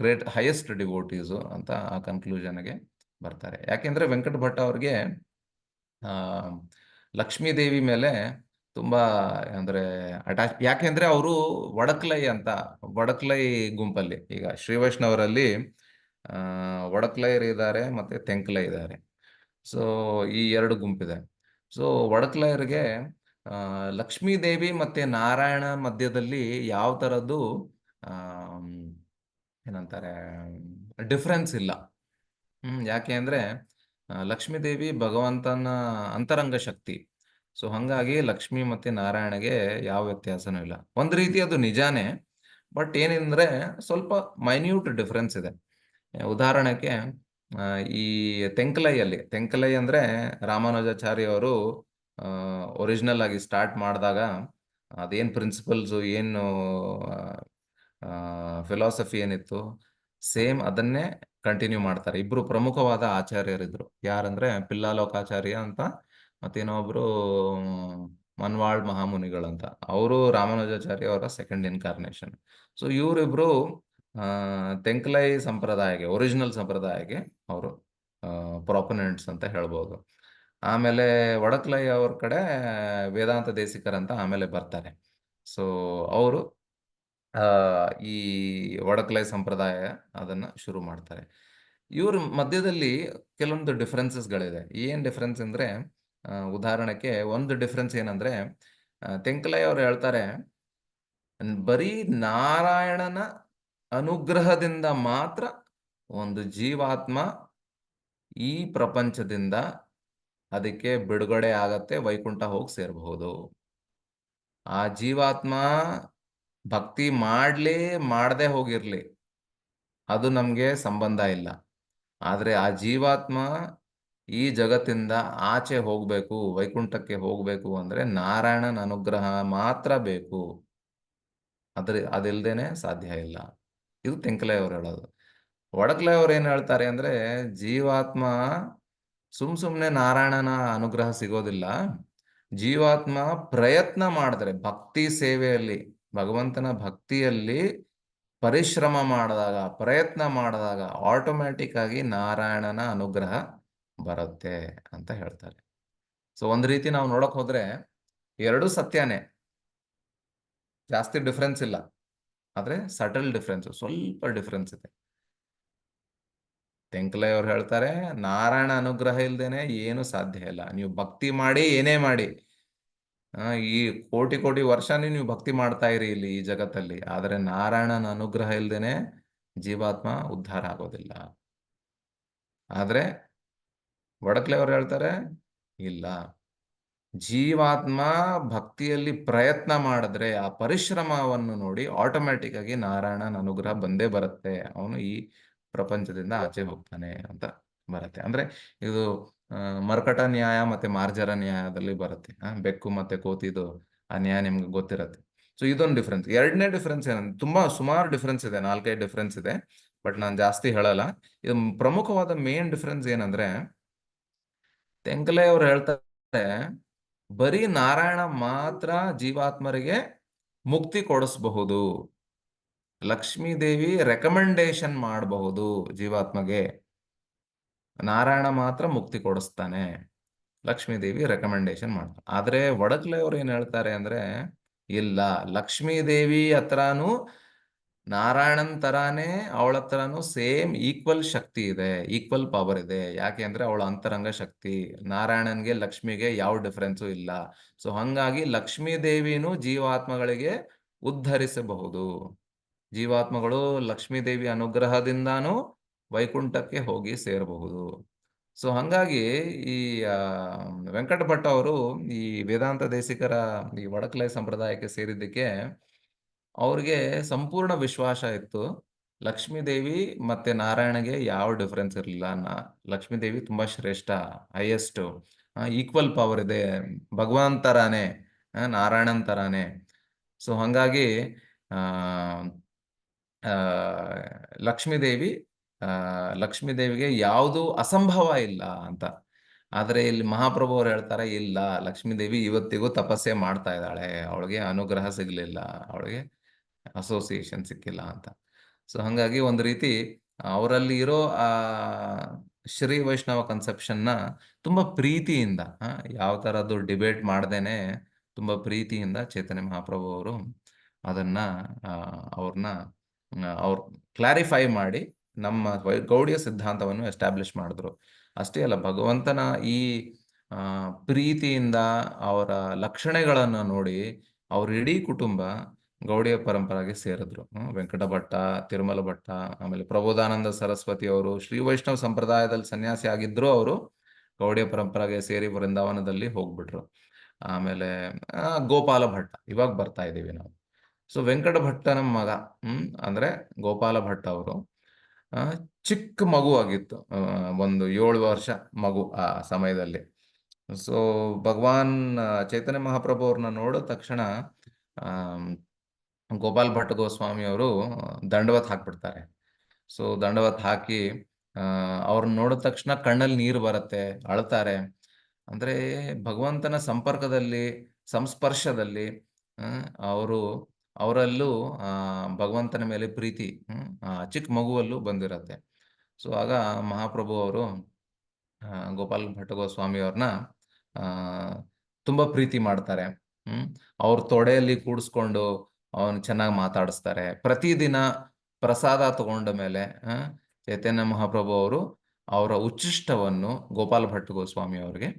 ಗ್ರೇಟ್ ಹೈಯೆಸ್ಟ್ ಡಿವೋಟೀಸು ಅಂತ ಆ ಕನ್ಕ್ಲೂಷನ್ಗೆ ಬರ್ತಾರೆ. ಯಾಕೆಂದ್ರೆ ವೆಂಕಟ ಭಟ್ ಅವ್ರಿಗೆ ಆ ಲಕ್ಷ್ಮೀ ದೇವಿ ಮೇಲೆ ತುಂಬಾ ಅಂದ್ರೆ ಅಟ್ಯಾಚ್. ಯಾಕೆಂದ್ರೆ ಅವರು ವಡಕ್ಲೈ ಗುಂಪಲ್ಲಿ, ಈಗ ಶ್ರೀ ವೈಷ್ಣವರಲ್ಲಿ ವಡಕ್ಲೈರ್ ಇದ್ದಾರೆ ಮತ್ತೆ ತೆಂಕ್ಲೈ ಇದ್ದಾರೆ. ಸೊ ಈ ಎರಡು ಗುಂಪಿದೆ. ಸೊ ವಡಕ್ಲೈರ್ಗೆ ಲಕ್ಷ್ಮೀ ದೇವಿ ಮತ್ತೆ ನಾರಾಯಣ ಮಧ್ಯದಲ್ಲಿ ಯಾವ ತರದ್ದು ಏನಂತಾರೆ ಡಿಫ್ರೆನ್ಸ್ ಇಲ್ಲ. ಯಾಕೆ ಅಂದ್ರೆ ಲಕ್ಷ್ಮೀ ದೇವಿ ಭಗವಂತನ ಅಂತರಂಗ ಶಕ್ತಿ. ಸೊ ಹಂಗಾಗಿ ಲಕ್ಷ್ಮಿ ಮತ್ತೆ ನಾರಾಯಣಗೆ ಯಾವ ವ್ಯತ್ಯಾಸನೂ ಇಲ್ಲ. ಒಂದ್ ರೀತಿ ಅದು ನಿಜಾನೇ, ಬಟ್ ಏನಂದ್ರೆ ಸ್ವಲ್ಪ ಮೈನ್ಯೂಟ್ ಡಿಫ್ರೆನ್ಸ್ ಇದೆ. ಉದಾಹರಣೆಗೆ ಈ ತೆಂಕಲೈ ಅಂದ್ರೆ ರಾಮಾನುಜಾಚಾರ್ಯ ಅವರು ಒರಿಜಿನಲ್ ಆಗಿ ಸ್ಟಾರ್ಟ್ ಮಾಡಿದಾಗ ಅದೇನ್ ಪ್ರಿನ್ಸಿಪಲ್ಸ್, ಏನು ಫಿಲಾಸಫಿ ಏನಿತ್ತು, ಸೇಮ್ ಅದನ್ನೇ ಕಂಟಿನ್ಯೂ ಮಾಡ್ತಾರೆ. ಇಬ್ರು ಪ್ರಮುಖವಾದ ಆಚಾರ್ಯರಿದ್ರು. ಯಾರಂದ್ರೆ ಪಿಲ್ಲಾಲೋಕಾಚಾರ್ಯ ಅಂತ, ಮತ್ತೇನೊಬ್ರು ಮನ್ವಾಳ್ ಮಹಾಮುನಿಗಳಂತ. ಅವರು ರಾಮಾನುಜಾಚಾರ್ಯ ಅವರ ಸೆಕೆಂಡ್ ಇನ್ಕಾರ್ನೇಷನ್. ಸೊ ಇವರಿಬ್ರು ತೆಂಕಲೈ ಸಂಪ್ರದಾಯಕ್ಕೆ, ಒರಿಜಿನಲ್ ಸಂಪ್ರದಾಯಕ್ಕೆ ಅವರು ಪ್ರಾಪನೆಂಟ್ಸ್ ಅಂತ ಹೇಳ್ಬೋದು. ಆಮೇಲೆ ವಡಕ್ಲೈ ಅವ್ರ ಕಡೆ ವೇದಾಂತ ದೇಶಿಕರಂತ ಆಮೇಲೆ ಬರ್ತಾರೆ. ಸೊ ಅವರು ಈ ವಡಕ್ಲೈ ಸಂಪ್ರದಾಯ ಅದನ್ನ ಶುರು ಮಾಡ್ತಾರೆ. ಇವ್ರ ಮಧ್ಯದಲ್ಲಿ ಕೆಲವೊಂದು ಡಿಫ್ರೆನ್ಸಸ್ಗಳಿದೆ. ಏನ್ ಡಿಫ್ರೆನ್ಸ್ ಅಂದ್ರೆ ಉದಾಹರಣೆಗೆ ಒಂದು ಡಿಫ್ರೆನ್ಸ್ ಏನಂದ್ರೆ ತೆಂಕಲೈ ಅವ್ರು ಹೇಳ್ತಾರೆ, ಬರೀ ನಾರಾಯಣನ ಅನುಗ್ರಹದಿಂದ ಮಾತ್ರ ಒಂದು ಜೀವಾತ್ಮ ಈ ಪ್ರಪಂಚದಿಂದ ಅದಕ್ಕೆ ಬಿಡುಗಡೆ ಆಗತ್ತೆ, ವೈಕುಂಠ ಹೋಗಿ ಸೇರಬಹುದು. ಆ ಜೀವಾತ್ಮ ಭಕ್ತಿ ಮಾಡದೆ ಹೋಗಿರ್ಲಿ, ಅದು ನಮ್ಗೆ ಸಂಬಂಧ ಇಲ್ಲ. ಆದ್ರೆ ಆ ಜೀವಾತ್ಮ ಈ ಜಗತ್ತಿಂದ ಆಚೆ ಹೋಗ್ಬೇಕು, ವೈಕುಂಠಕ್ಕೆ ಹೋಗ್ಬೇಕು ಅಂದ್ರೆ ನಾರಾಯಣನ ಅನುಗ್ರಹ ಮಾತ್ರ ಬೇಕು. ಅದಿಲ್ದೇನೆ ಸಾಧ್ಯ ಇಲ್ಲ. ಇದು ತೆಂಕಲೆ ಅವ್ರು ಹೇಳೋದು. ಒಡಕ್ಲೆ ಅವ್ರು ಏನ್ ಹೇಳ್ತಾರೆ ಅಂದ್ರೆ, ಜೀವಾತ್ಮ ಸುಮ್ನೆ ನಾರಾಯಣನ ಅನುಗ್ರಹ ಸಿಗೋದಿಲ್ಲ. ಜೀವಾತ್ಮ ಪ್ರಯತ್ನ ಮಾಡಿದ್ರೆ, ಭಕ್ತಿ ಸೇವೆಯಲ್ಲಿ, ಭಗವಂತನ ಭಕ್ತಿಯಲ್ಲಿ ಪರಿಶ್ರಮ ಮಾಡಿದಾಗ, ಪ್ರಯತ್ನ ಮಾಡಿದಾಗ ಆಟೋಮ್ಯಾಟಿಕ್ ಆಗಿ ನಾರಾಯಣನ ಅನುಗ್ರಹ ಬರುತ್ತೆ ಅಂತ ಹೇಳ್ತಾರೆ. ಸೊ ಒಂದ್ ರೀತಿ ನಾವು ನೋಡಕ್ ಹೋದ್ರೆ ಎರಡೂ ಸತ್ಯನೇ, ಜಾಸ್ತಿ ಡಿಫ್ರೆನ್ಸ್ ಇಲ್ಲ, ಆದ್ರೆ ಸಟಲ್ ಡಿಫ್ರೆನ್ಸ್, ಸ್ವಲ್ಪ ಡಿಫ್ರೆನ್ಸ್ ಇದೆ. ತೆಂಕಲೆ ಅವ್ರು ಹೇಳ್ತಾರೆ, ನಾರಾಯಣ ಅನುಗ್ರಹ ಇಲ್ದೇನೆ ಏನು ಸಾಧ್ಯ ಇಲ್ಲ. ನೀವು ಭಕ್ತಿ ಮಾಡಿ, ಏನೇ ಮಾಡಿ, ಈ ಕೋಟಿ ಕೋಟಿ ವರ್ಷನೇ ನೀವು ಭಕ್ತಿ ಮಾಡ್ತಾ ಇರಿ ಇಲ್ಲಿ ಈ ಜಗತ್ತಲ್ಲಿ, ಆದರೆ ನಾರಾಯಣನ ಅನುಗ್ರಹ ಇಲ್ದೇನೆ ಜೀವಾತ್ಮ ಉದ್ಧಾರ ಆಗೋದಿಲ್ಲ. ಆದ್ರೆ ವಡಕ್ಲೆ ಅವ್ರು ಹೇಳ್ತಾರೆ, ಇಲ್ಲ, ಜೀವಾತ್ಮ ಭಕ್ತಿಯಲ್ಲಿ ಪ್ರಯತ್ನ ಮಾಡಿದ್ರೆ ಆ ಪರಿಶ್ರಮವನ್ನು ನೋಡಿ ಆಟೋಮ್ಯಾಟಿಕ್ ಆಗಿ ನಾರಾಯಣನ ಅನುಗ್ರಹ ಬಂದೇ ಬರುತ್ತೆ, ಅವನು ಈ ಪ್ರಪಂಚದಿಂದ ಆಚೆ ಹೋಗ್ತಾನೆ ಅಂತ ಬರುತ್ತೆ. ಅಂದ್ರೆ ಇದು ಮರ್ಕಟ ನ್ಯಾಯ ಮತ್ತೆ ಮಾರ್ಜರ ನ್ಯಾಯದಲ್ಲಿ ಬರುತ್ತೆ. ಬೆಕ್ಕು ಮತ್ತೆ ಕೋತಿದು ಆ ನ್ಯಾಯ ನಿಮ್ಗೆ ಗೊತ್ತಿರತ್ತೆ. ಸೊ ಇದೊಂದು ಡಿಫ್ರೆನ್ಸ್. ಎರಡನೇ ಡಿಫ್ರೆನ್ಸ್ ಏನಂದ್ರೆ, ತುಂಬಾ ಸುಮಾರು ಡಿಫ್ರೆನ್ಸ್ ಇದೆ, 4-5 ಡಿಫ್ರೆನ್ಸ್ ಇದೆ, ಬಟ್ ನಾನು ಜಾಸ್ತಿ ಹೇಳಲ್ಲ. ಇದು ಪ್ರಮುಖವಾದ ಮೇನ್ ಡಿಫ್ರೆನ್ಸ್ ಏನಂದ್ರೆ, ತೆಂಕಲೆ ಅವ್ರು ಹೇಳ್ತಾರೆ, ಬರೀ ನಾರಾಯಣ ಮಾತ್ರ ಜೀವಾತ್ಮರಿಗೆ ಮುಕ್ತಿ ಕೊಡಿಸಬಹುದು. ಲಕ್ಷ್ಮೀ ದೇವಿ ರೆಕಮೆಂಡೇಶನ್ ಮಾಡಬಹುದು ಜೀವಾತ್ಮಗೆ, ನಾರಾಯಣ ಮಾತ್ರ ಮುಕ್ತಿ ಕೊಡಿಸ್ತಾನೆ, ಲಕ್ಷ್ಮೀ ದೇವಿ ರೆಕಮೆಂಡೇಶನ್ ಮಾಡ್ತಾರೆ. ಆದ್ರೆ ವಡಕ್ಲೆ ಅವ್ರು ಏನ್ ಹೇಳ್ತಾರೆ ಅಂದ್ರೆ, ಇಲ್ಲ, ಲಕ್ಷ್ಮೀ ದೇವಿ ಹತ್ರನೂ ನಾರಾಯಣನ್ ತರಾನೇ ಅವಳ ಹತ್ರನೂ ಸೇಮ್ ಈಕ್ವಲ್ ಶಕ್ತಿ ಇದೆ, ಈಕ್ವಲ್ ಪವರ್ ಇದೆ. ಯಾಕೆ ಅಂದ್ರೆ ಅವಳ ಅಂತರಂಗ ಶಕ್ತಿ, ನಾರಾಯಣನ್ಗೆ ಲಕ್ಷ್ಮಿಗೆ ಯಾವ ಡಿಫರೆನ್ಸು ಇಲ್ಲ. ಸೊ ಹಂಗಾಗಿ ಲಕ್ಷ್ಮೀ ದೇವಿನೂ ಜೀವಾತ್ಮಗಳಿಗೆ ಉದ್ಧರಿಸಬಹುದು. ಜೀವಾತ್ಮಗಳು ಲಕ್ಷ್ಮೀ ದೇವಿ ಅನುಗ್ರಹದಿಂದಾನು ವೈಕುಂಠಕ್ಕೆ ಹೋಗಿ ಸೇರಬಹುದು. ಸೊ ಹಂಗಾಗಿ ಈ ವೆಂಕಟ ಭಟ್ ಅವರು ಈ ವೇದಾಂತ ದೇಶಿಕರ ಈ ವಡಕಲೆ ಸಂಪ್ರದಾಯಕ್ಕೆ ಸೇರಿದ್ದಕ್ಕೆ ಅವ್ರಿಗೆ ಸಂಪೂರ್ಣ ವಿಶ್ವಾಸ ಇತ್ತು, ಲಕ್ಷ್ಮೀ ದೇವಿ ಮತ್ತೆ ನಾರಾಯಣಗೆ ಯಾವ ಡಿಫರೆನ್ಸ್ ಇರಲಿಲ್ಲ, ಲಕ್ಷ್ಮೀ ದೇವಿ ತುಂಬಾ ಶ್ರೇಷ್ಠ, ಹೈಯೆಸ್ಟ್, ಈಕ್ವಲ್ ಪವರ್ ಇದೆ, ಭಗವಾನ್ ತರಾನೇ, ನಾರಾಯಣನ್ ತರಾನೇ. ಸೊ ಹಂಗಾಗಿ ಆ ಆ, ಲಕ್ಷ್ಮೀ ದೇವಿ ಲಕ್ಷ್ಮೀ ದೇವಿಗೆ ಯಾವುದು ಅಸಂಭವ ಇಲ್ಲ ಅಂತ. ಆದ್ರೆ ಇಲ್ಲಿ ಮಹಾಪ್ರಭು ಅವ್ರು ಹೇಳ್ತಾರೆ, ಇಲ್ಲ, ಲಕ್ಷ್ಮೀ ದೇವಿ ಇವತ್ತಿಗೂ ತಪಸ್ಸೆ ಮಾಡ್ತಾ ಇದ್ದಾಳೆ, ಅವಳಿಗೆ ಅನುಗ್ರಹ ಸಿಗ್ಲಿಲ್ಲ, ಅವಳಿಗೆ ಅಸೋಸಿಯೇಷನ್ ಸಿಕ್ಕಿಲ್ಲ ಅಂತ. ಸೊ ಹಂಗಾಗಿ ಒಂದು ರೀತಿ ಅವರಲ್ಲಿ ಇರೋ ಆ ಶ್ರೀ ವೈಷ್ಣವ ಕನ್ಸೆಪ್ಷನ್ನ ತುಂಬಾ ಪ್ರೀತಿಯಿಂದ, ಯಾವ ತರದ್ದು ಡಿಬೇಟ್ ಮಾಡ್ದೇನೆ ತುಂಬಾ ಪ್ರೀತಿಯಿಂದ ಚೈತನ್ಯ ಮಹಾಪ್ರಭು ಅವರು ಅದನ್ನ ಅವ್ರನ್ನ ಅವ್ರು ಕ್ಲಾರಿಫೈ ಮಾಡಿ ನಮ್ಮ ಗೌಡಿಯ ಸಿದ್ಧಾಂತವನ್ನು ಎಸ್ಟಾಬ್ಲಿಷ್ ಮಾಡಿದ್ರು. ಅಷ್ಟೇ ಅಲ್ಲ, ಭಗವಂತನ ಈ ಪ್ರೀತಿಯಿಂದ ಅವರ ಲಕ್ಷಣಗಳನ್ನು ನೋಡಿ ಅವ್ರ ಇಡೀ ಕುಟುಂಬ ಗೌಡಿಯ ಪರಂಪರೆಗೆ ಸೇರಿದ್ರು. ವೆಂಕಟ ಭಟ್ಟ, ತಿರುಮಲ ಭಟ್ಟ, ಆಮೇಲೆ ಪ್ರಬೋಧಾನಂದ ಸರಸ್ವತಿ ಅವರು ಶ್ರೀ ವೈಷ್ಣವ ಸಂಪ್ರದಾಯದಲ್ಲಿ ಸನ್ಯಾಸಿ ಆಗಿದ್ರು, ಅವರು ಗೌಡಿಯ ಪರಂಪರೆಗೆ ಸೇರಿ ವೃಂದಾವನದಲ್ಲಿ ಹೋಗ್ಬಿಟ್ರು. ಆಮೇಲೆ ಗೋಪಾಲ ಭಟ್ಟ, ಇವಾಗ ಬರ್ತಾ ಇದ್ದೀವಿ ನಾವು. ಸೊ ವೆಂಕಟ ಭಟ್ಟನ ಮಗ, ಅಂದ್ರೆ ಗೋಪಾಲ ಭಟ್ಟ ಅವರು ಚಿಕ್ಕ ಮಗು ಆಗಿತ್ತು, ಒಂದು 7 ವರ್ಷ ಮಗು ಆ ಸಮಯದಲ್ಲಿ. ಸೊ ಭಗವಾನ್ ಚೈತನ್ಯ ಮಹಾಪ್ರಭು ಅವ್ರನ್ನ ನೋಡಿದ ತಕ್ಷಣ ಗೋಪಾಲ್ ಭಟ್ಟ ಗೋಸ್ವಾಮಿ ಅವರು ದಂಡವತ್ ಹಾಕ್ಬಿಡ್ತಾರೆ. ಸೊ ದಂಡವತ್ ಹಾಕಿ ಅವ್ರನ್ನ ನೋಡಿದ ತಕ್ಷಣ ಕಣ್ಣಲ್ಲಿ ನೀರು ಬರುತ್ತೆ, ಅಳ್ತಾರೆ. ಅಂದ್ರೆ ಭಗವಂತನ ಸಂಪರ್ಕದಲ್ಲಿ, ಸಂಸ್ಪರ್ಶದಲ್ಲಿ ಅವರು ಅವರಲ್ಲೂ ಭಗವಂತನ ಮೇಲೆ ಪ್ರೀತಿ ಚಿಕ್ಕ ಮಗುವಲ್ಲೂ ಬಂದಿರತ್ತೆ. ಸೊ ಆಗ ಮಹಾಪ್ರಭು ಅವರು ಗೋಪಾಲ್ ಭಟ್ಟ ಗೋಸ್ವಾಮಿ ಅವ್ರನ್ನ ತುಂಬಾ ಪ್ರೀತಿ ಮಾಡ್ತಾರೆ. ಅವ್ರ ತೊಡೆಯಲ್ಲಿ ಕೂಡಿಸ್ಕೊಂಡು ಅವನು ಚೆನ್ನಾಗಿ ಮಾತಾಡಿಸ್ತಾರೆ. ಪ್ರತಿದಿನ ಪ್ರಸಾದ ತಗೊಂಡ ಮೇಲೆ ಚೈತನ್ಯ ಮಹಾಪ್ರಭು ಅವರು ಅವರ ಉಚ್ಚಿಷ್ಟವನ್ನು ಗೋಪಾಲ್ ಭಟ್ ಗೋಸ್ವಾಮಿ ಅವರಿಗೆ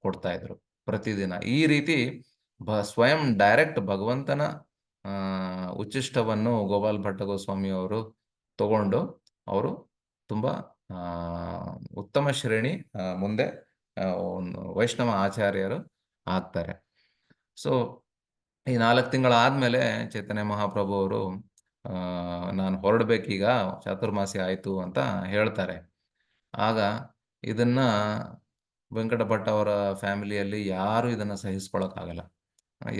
ಕೊಡ್ತಾ ಇದ್ರು ಪ್ರತಿದಿನ. ಈ ರೀತಿ ಸ್ವಯಂ ಡೈರೆಕ್ಟ್ ಭಗವಂತನ ಉಚ್ಚಿಷ್ಟವನ್ನು ಗೋಪಾಲ್ ಭಟ್ಟ ಗೋಸ್ವಾಮಿ ಅವರು ತಗೊಂಡು ಅವರು ತುಂಬಾ ಉತ್ತಮ ಶ್ರೇಣಿ ಮುಂದೆ ವೈಷ್ಣವ ಆಚಾರ್ಯರು ಆಗ್ತಾರೆ. ಸೊ ಈ 4 ತಿಂಗಳಾದ್ಮೇಲೆ ಚೈತನ್ಯ ಮಹಾಪ್ರಭು ಅವರು ನಾನು ಹೊರಡ್ಬೇಕೀಗ, ಚಾತುರ್ಮಾಸಿ ಆಯ್ತು ಅಂತ ಹೇಳ್ತಾರೆ. ಆಗ ಇದನ್ನ ವೆಂಕಟ ಭಟ್ ಅವರ ಫ್ಯಾಮಿಲಿಯಲ್ಲಿ ಯಾರು ಇದನ್ನ ಸಹಿಸ್ಕೊಳಕ್ಕಾಗಲ್ಲ.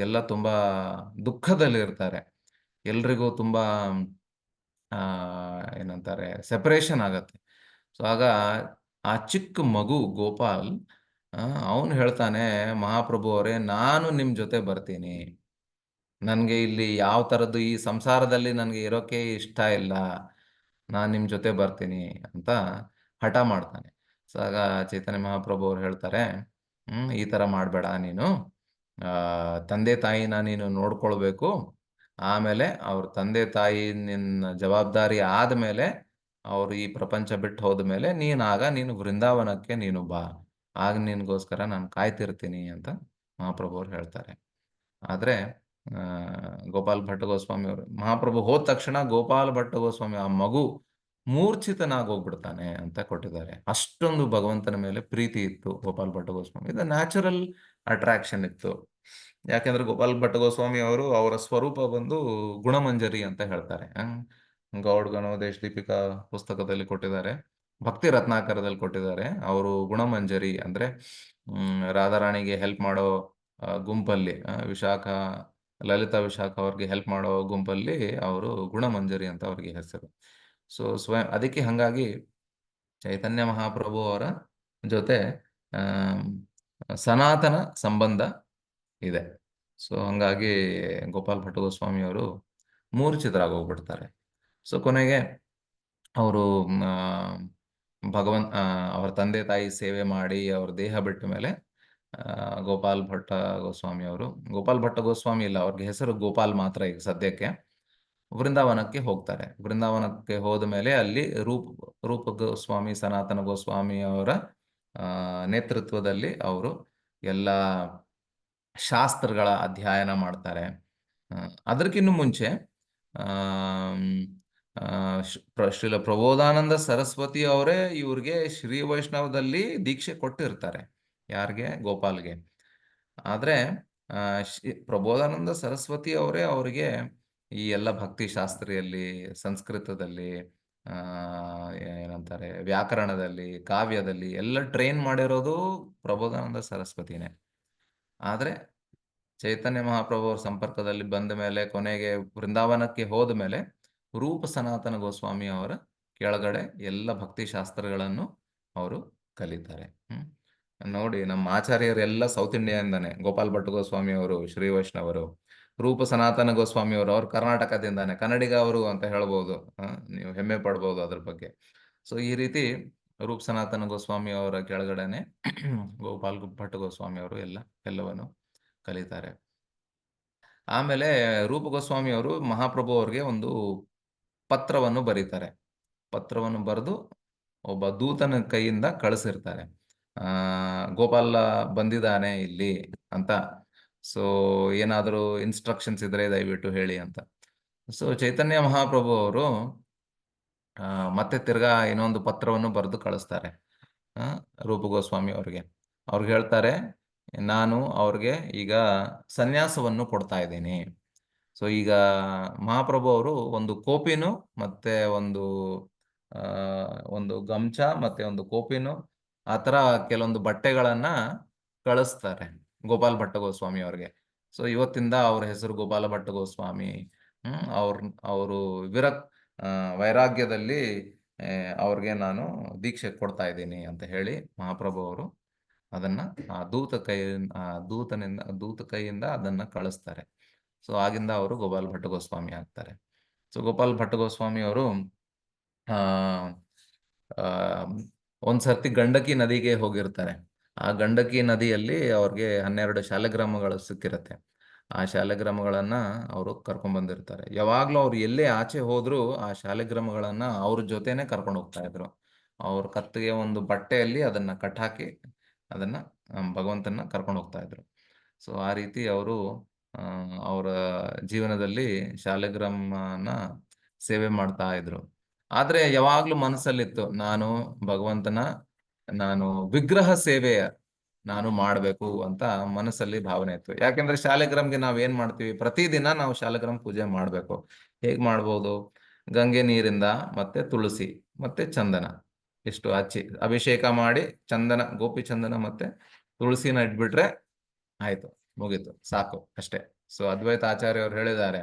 ಎಲ್ಲ ತುಂಬಾ ದುಃಖದಲ್ಲಿ ಇರ್ತಾರೆ. ಎಲ್ರಿಗೂ ತುಂಬಾ ಆ ಏನಂತಾರೆ ಸೆಪರೇಷನ್ ಆಗತ್ತೆ. ಸೊ ಆಗ ಆ ಚಿಕ್ಕ ಮಗು ಗೋಪಾಲ್ ಅವನು ಹೇಳ್ತಾನೆ, ಮಹಾಪ್ರಭು ಅವರೇ, ನಾನು ನಿಮ್ ಜೊತೆ ಬರ್ತೀನಿ. ನನಗೆ ಇಲ್ಲಿ ಯಾವ ಥರದ್ದು ಈ ಸಂಸಾರದಲ್ಲಿ ನನಗೆ ಇರೋಕೆ ಇಷ್ಟ ಇಲ್ಲ. ನಾನು ನಿಮ್ಮ ಜೊತೆ ಬರ್ತೀನಿ ಅಂತ ಹಠ ಮಾಡ್ತಾನೆ. ಸೊ ಆಗ ಚೈತನ್ಯ ಮಹಾಪ್ರಭು ಅವ್ರು ಹೇಳ್ತಾರೆ, ಈ ಥರ ಮಾಡಬೇಡ ನೀನು. ತಂದೆ ತಾಯಿನ ನೀನು ನೋಡ್ಕೊಳ್ಬೇಕು. ಆಮೇಲೆ ಅವ್ರ ತಂದೆ ತಾಯಿ ನಿನ್ನ ಜವಾಬ್ದಾರಿ ಆದಮೇಲೆ ಅವರು ಈ ಪ್ರಪಂಚ ಬಿಟ್ಟು ಹೋದ್ಮೇಲೆ ನೀನು ವೃಂದಾವನಕ್ಕೆ ನೀನು ಬಾ. ಆಗ ನಿನಗೋಸ್ಕರ ನಾನು ಕಾಯ್ತಿರ್ತೀನಿ ಅಂತ ಮಹಾಪ್ರಭು ಅವ್ರು ಹೇಳ್ತಾರೆ. ಆದ್ರೆ ಆ, ಗೋಪಾಲ್ ಭಟ್ಟ ಗೋಸ್ವಾಮಿ ಅವರು ಮಹಾಪ್ರಭು ಹೋದ ತಕ್ಷಣ ಗೋಪಾಲ್ ಭಟ್ಟ ಗೋಸ್ವಾಮಿ ಆ ಮಗು ಮೂರ್ಛಿತನಾಗಿ ಹೋಗ್ಬಿಡ್ತಾನೆ ಅಂತ ಕೊಟ್ಟಿದ್ದಾರೆ. ಅಷ್ಟೊಂದು ಭಗವಂತನ ಮೇಲೆ ಪ್ರೀತಿ ಇತ್ತು ಗೋಪಾಲ್ ಭಟ್ಟ ಗೋಸ್ವಾಮಿ. ಇದು ನ್ಯಾಚುರಲ್ ಅಟ್ರಾಕ್ಷನ್ ಇತ್ತು. ಯಾಕೆಂದ್ರೆ ಗೋಪಾಲ್ ಭಟ್ಟ ಗೋಸ್ವಾಮಿ ಅವರು ಅವರ ಸ್ವರೂಪ ಬಂದು ಗುಣಮಂಜರಿ ಅಂತ ಹೇಳ್ತಾರೆ. ಗೌಡ್ ಗಣೋದೇಶ್ ದೀಪಿಕಾ ಪುಸ್ತಕದಲ್ಲಿ ಕೊಟ್ಟಿದ್ದಾರೆ, ಭಕ್ತಿ ರತ್ನಾಕರದಲ್ಲಿ ಕೊಟ್ಟಿದ್ದಾರೆ. ಅವರು ಗುಣಮಂಜರಿ ಅಂದ್ರೆ ರಾಧಾರಾಣಿಗೆ ಹೆಲ್ಪ್ ಮಾಡೋ ಗುಂಪಲ್ಲಿ ವಿಶಾಖ, ಲಲಿತಾ ವಿಶಾಖ ಅವ್ರಿಗೆ ಹೆಲ್ಪ್ ಮಾಡೋ ಗುಂಪಲ್ಲಿ ಅವರು ಗುಣಮಂಜರಿ ಅಂತ ಅವ್ರಿಗೆ ಹೆಸರು. ಸೊ ಸ್ವಯಂ ಅದಕ್ಕೆ ಹಂಗಾಗಿ ಚೈತನ್ಯ ಮಹಾಪ್ರಭು ಅವರ ಜೊತೆ ಆಮ್, ಸನಾತನ ಸಂಬಂಧ ಇದೆ. ಸೊ ಹಂಗಾಗಿ ಗೋಪಾಲ್ ಭಟ್ಟ ಗೋಸ್ವಾಮಿ ಅವರು ಮೂರ್ಛಿತರಾಗಿ ಹೋಗ್ಬಿಡ್ತಾರೆ. ಸೊ ಕೊನೆಗೆ ಅವರು ಅವರ ತಂದೆ ತಾಯಿ ಸೇವೆ ಮಾಡಿ ಅವ್ರ ದೇಹ ಬಿಟ್ಟ ಮೇಲೆ ಗೋಪಾಲ್ ಭಟ್ಟ ಗೋಸ್ವಾಮಿ ಅವರು, ಗೋಪಾಲ್ ಭಟ್ಟ ಗೋಸ್ವಾಮಿ ಇಲ್ಲ, ಅವ್ರಿಗೆ ಹೆಸರು ಗೋಪಾಲ್ ಮಾತ್ರ ಈಗ ಸದ್ಯಕ್ಕೆ, ವೃಂದಾವನಕ್ಕೆ ಹೋಗ್ತಾರೆ. ವೃಂದಾವನಕ್ಕೆ ಹೋದ ಮೇಲೆ ಅಲ್ಲಿ ರೂಪ ಗೋಸ್ವಾಮಿ, ಸನಾತನ ಗೋಸ್ವಾಮಿ ಅವರ ನೇತೃತ್ವದಲ್ಲಿ ಅವರು ಎಲ್ಲ ಶಾಸ್ತ್ರಗಳ ಅಧ್ಯಯನ ಮಾಡ್ತಾರೆ. ಅದಕ್ಕಿಂತ ಮುಂಚೆ ಶ್ರೀಲ ಪ್ರಬೋಧಾನಂದ ಸರಸ್ವತಿ ಅವರೇ ಇವ್ರಿಗೆ ಶ್ರೀ ವೈಷ್ಣವದಲ್ಲಿ ದೀಕ್ಷೆ ಕೊಟ್ಟಿರ್ತಾರೆ. ಯಾರಿಗೆ? ಗೋಪಾಲ್ಗೆ. ಆದ್ರೆ ಪ್ರಬೋಧಾನಂದ ಸರಸ್ವತಿ ಅವರೇ ಅವರಿಗೆ ಈ ಎಲ್ಲ ಭಕ್ತಿ ಶಾಸ್ತ್ರಿಯಲ್ಲಿ, ಸಂಸ್ಕೃತದಲ್ಲಿ, ಏನಂತಾರೆ ವ್ಯಾಕರಣದಲ್ಲಿ, ಕಾವ್ಯದಲ್ಲಿ ಎಲ್ಲ ಟ್ರೈನ್ ಮಾಡಿರೋದು ಪ್ರಬೋಧಾನಂದ ಸರಸ್ವತಿನೇ. ಆದ್ರೆ ಚೈತನ್ಯ ಮಹಾಪ್ರಭು ಅವ್ರ ಸಂಪರ್ಕದಲ್ಲಿ ಬಂದ ಮೇಲೆ, ಕೊನೆಗೆ ವೃಂದಾವನಕ್ಕೆ ಹೋದ ಮೇಲೆ ರೂಪ ಸನಾತನ ಗೋಸ್ವಾಮಿ ಅವರ ಕೆಳಗಡೆ ಎಲ್ಲ ಭಕ್ತಿ ಶಾಸ್ತ್ರಗಳನ್ನು ಅವರು ಕಲಿತಾರೆ. ನೋಡಿ, ನಮ್ಮ ಆಚಾರ್ಯರೆಲ್ಲ ಸೌತ್ ಇಂಡಿಯಾದಿಂದಾನೆ. ಗೋಪಾಲ್ ಭಟ್ಟ ಗೋಸ್ವಾಮಿ ಅವರು ಶ್ರೀ ವೈಷ್ಣವರು, ರೂಪ ಸನಾತನ ಗೋಸ್ವಾಮಿ ಅವರು ಅವ್ರು ಕರ್ನಾಟಕದಿಂದಾನೆ, ಕನ್ನಡಿಗ ಅವರು ಅಂತ ಹೇಳ್ಬೋದು. ನೀವು ಹೆಮ್ಮೆ ಪಡ್ಬೋದು ಅದ್ರ ಬಗ್ಗೆ. ಸೊ ಈ ರೀತಿ ರೂಪ ಸನಾತನ ಗೋಸ್ವಾಮಿ ಅವರ ಕೆಳಗಡೆನೆ ಗೋಪಾಲ್ ಭಟ್ಟ ಗೋಸ್ವಾಮಿ ಅವರು ಎಲ್ಲವನ್ನು ಕಲಿತಾರೆ. ಆಮೇಲೆ ರೂಪ ಗೋಸ್ವಾಮಿ ಅವರು ಮಹಾಪ್ರಭು ಅವ್ರಿಗೆ ಒಂದು ಪತ್ರವನ್ನು ಬರೀತಾರೆ. ಪತ್ರವನ್ನು ಬರೆದು ಒಬ್ಬ ದೂತನ ಕೈಯಿಂದ ಕಳಿಸಿರ್ತಾರೆ. ಗೋಪಾಲ ಬಂದಿದ್ದಾನೆ ಇಲ್ಲಿ ಅಂತ. ಸೊ ಏನಾದರೂ ಇನ್ಸ್ಟ್ರಕ್ಷನ್ಸ್ ಇದ್ರೆ ದಯವಿಟ್ಟು ಹೇಳಿ ಅಂತ. ಸೊ ಚೈತನ್ಯ ಮಹಾಪ್ರಭು ಅವರು ಮತ್ತೆ ತಿರ್ಗಾ ಇನ್ನೊಂದು ಪತ್ರವನ್ನು ಬರೆದು ಕಳಿಸ್ತಾರೆ ರೂಪ ಗೋಸ್ವಾಮಿ ಅವ್ರಿಗೆ. ಅವ್ರಿಗೆ ಹೇಳ್ತಾರೆ, ನಾನು ಅವ್ರಿಗೆ ಈಗ ಸನ್ಯಾಸವನ್ನು ಕೊಡ್ತಾ ಇದ್ದೀನಿ. ಸೊ ಈಗ ಮಹಾಪ್ರಭು ಅವರು ಒಂದು ಕೋಪಿನು ಮತ್ತೆ ಒಂದು ಗಮ್ಛ ಮತ್ತೆ ಒಂದು ಕೋಪಿನು ಆ ಥರ ಕೆಲವೊಂದು ಬಟ್ಟೆಗಳನ್ನ ಕಳಿಸ್ತಾರೆ ಗೋಪಾಲ್ ಭಟ್ಟ ಗೋಸ್ವಾಮಿ ಅವ್ರಿಗೆ. ಸೊ ಇವತ್ತಿಂದ ಅವ್ರ ಹೆಸರು ಗೋಪಾಲ ಭಟ್ಟ ಗೋಸ್ವಾಮಿ. ಅವರು ವೈರಾಗ್ಯದಲ್ಲಿ ಅವ್ರಿಗೆ ನಾನು ದೀಕ್ಷೆ ಕೊಡ್ತಾ ಇದ್ದೀನಿ ಅಂತ ಹೇಳಿ ಮಹಾಪ್ರಭು ಅವರು ಅದನ್ನ ದೂತ ಕೈಯಿಂದ ಅದನ್ನ ಕಳಿಸ್ತಾರೆ. ಸೊ ಆಗಿಂದ ಅವರು ಗೋಪಾಲ್ ಭಟ್ಟ ಗೋಸ್ವಾಮಿ ಆಗ್ತಾರೆ. ಸೊ ಗೋಪಾಲ್ ಭಟ್ಟ ಗೋಸ್ವಾಮಿ ಅವರು ಆ ಒಂದ್ಸರ್ತಿ ಗಂಡಕಿ ನದಿಗೆ ಹೋಗಿರ್ತಾರೆ. ಆ ಗಂಡಕಿ ನದಿಯಲ್ಲಿ ಅವ್ರಿಗೆ 12 ಶಾಲಗ್ರಾಮಗಳು ಸಿಕ್ಕಿರತ್ತೆ. ಆ ಶಾಲಗ್ರಾಮಗಳನ್ನ ಅವರು ಕರ್ಕೊಂಡ್ ಬಂದಿರ್ತಾರೆ. ಯಾವಾಗ್ಲೂ ಅವ್ರು ಎಲ್ಲೇ ಆಚೆ ಹೋದ್ರು ಆ ಶಾಲಗ್ರಾಮಗಳನ್ನ ಅವ್ರ ಜೊತೆನೆ ಕರ್ಕೊಂಡು ಹೋಗ್ತಾ ಇದ್ರು. ಅವ್ರ ಕತ್ತಿಗೆ ಒಂದು ಬಟ್ಟೆಯಲ್ಲಿ ಅದನ್ನ ಕಟ್ಟಾಕಿ ಅದನ್ನ ಭಗವಂತನ ಕರ್ಕೊಂಡು ಹೋಗ್ತಾ ಇದ್ರು. ಸೊ ಆ ರೀತಿ ಅವರು ಅವರ ಜೀವನದಲ್ಲಿ ಶಾಲಗ್ರಾಮನ ಸೇವೆ ಮಾಡ್ತಾ ಇದ್ರು. ಆದ್ರೆ ಯಾವಾಗ್ಲೂ ಮನಸ್ಸಲ್ಲಿತ್ತು, ನಾನು ವಿಗ್ರಹ ಸೇವೆಯ ನಾನು ಮಾಡಬೇಕು ಅಂತ ಮನಸ್ಸಲ್ಲಿ ಭಾವನೆ ಇತ್ತು. ಯಾಕೆಂದ್ರೆ ಶಾಲಗ್ರಾಮ್ಗೆ ನಾವ್ ಏನ್ ಮಾಡ್ತೀವಿ, ಪ್ರತಿದಿನ ನಾವು ಶಾಲಗ್ರಾಮ್ ಪೂಜೆ ಮಾಡ್ಬೇಕು. ಹೇಗ್ ಮಾಡ್ಬೋದು? ಗಂಗೆ ನೀರಿಂದ ಮತ್ತೆ ತುಳಸಿ ಮತ್ತೆ ಚಂದನ ಇಷ್ಟು ಹಚ್ಚಿ ಅಭಿಷೇಕ ಮಾಡಿ, ಗೋಪಿ ಚಂದನ ಮತ್ತೆ ತುಳಸಿನ ಇಟ್ಬಿಟ್ರೆ ಆಯ್ತು, ಮುಗೀತು, ಸಾಕು, ಅಷ್ಟೇ. ಸೊ ಅದ್ವೈತ ಆಚಾರ್ಯ ಅವ್ರು ಹೇಳಿದ್ದಾರೆ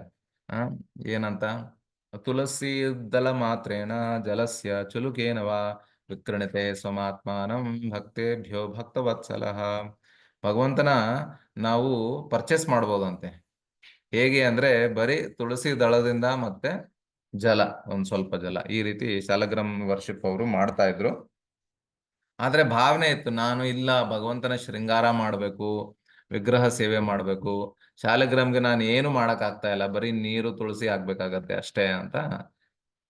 ಏನಂತ, ತುಳಸಿ ದಳ ಮಾತ್ರೇಣ ಜಲಸ್ಯ ಚುಲುಕೇನ ವಾ ವಿಕ್ರಣತೆ ಸ್ವಮಾತ್ಮಾನಂ ಭಕ್ತೇಭ್ಯೋ ಭಕ್ತವತ್ಸಲಃ. ಭಗವಂತನ ನಾವು ಪರ್ಚೇಸ್ ಮಾಡ್ಬೋದಂತೆ. ಹೇಗೆ ಅಂದ್ರೆ ಬರೀ ತುಳಸಿ ದಳದಿಂದ ಮತ್ತೆ ಜಲ, ಒಂದ್ ಸ್ವಲ್ಪ ಜಲ, ಈ ರೀತಿ ಶಾಲಗ್ರಾಮ್ ವರ್ಷಿಪ್ ಅವರು ಮಾಡ್ತಾ ಇದ್ರು. ಆದ್ರೆ ಭಾವನೆ ಇತ್ತು, ನಾನು ಇಲ್ಲ ಭಗವಂತನ ಶೃಂಗಾರ ಮಾಡ್ಬೇಕು, ವಿಗ್ರಹ ಸೇವೆ ಮಾಡ್ಬೇಕು, ಶಾಲಗ್ರಾಮ್ಗೆ ನಾನು ಏನು ಮಾಡಕ್ ಆಗ್ತಾ ಇಲ್ಲ, ಬರೀ ನೀರು ತುಳಸಿ ಆಗ್ಬೇಕಾಗತ್ತೆ ಅಷ್ಟೇ ಅಂತ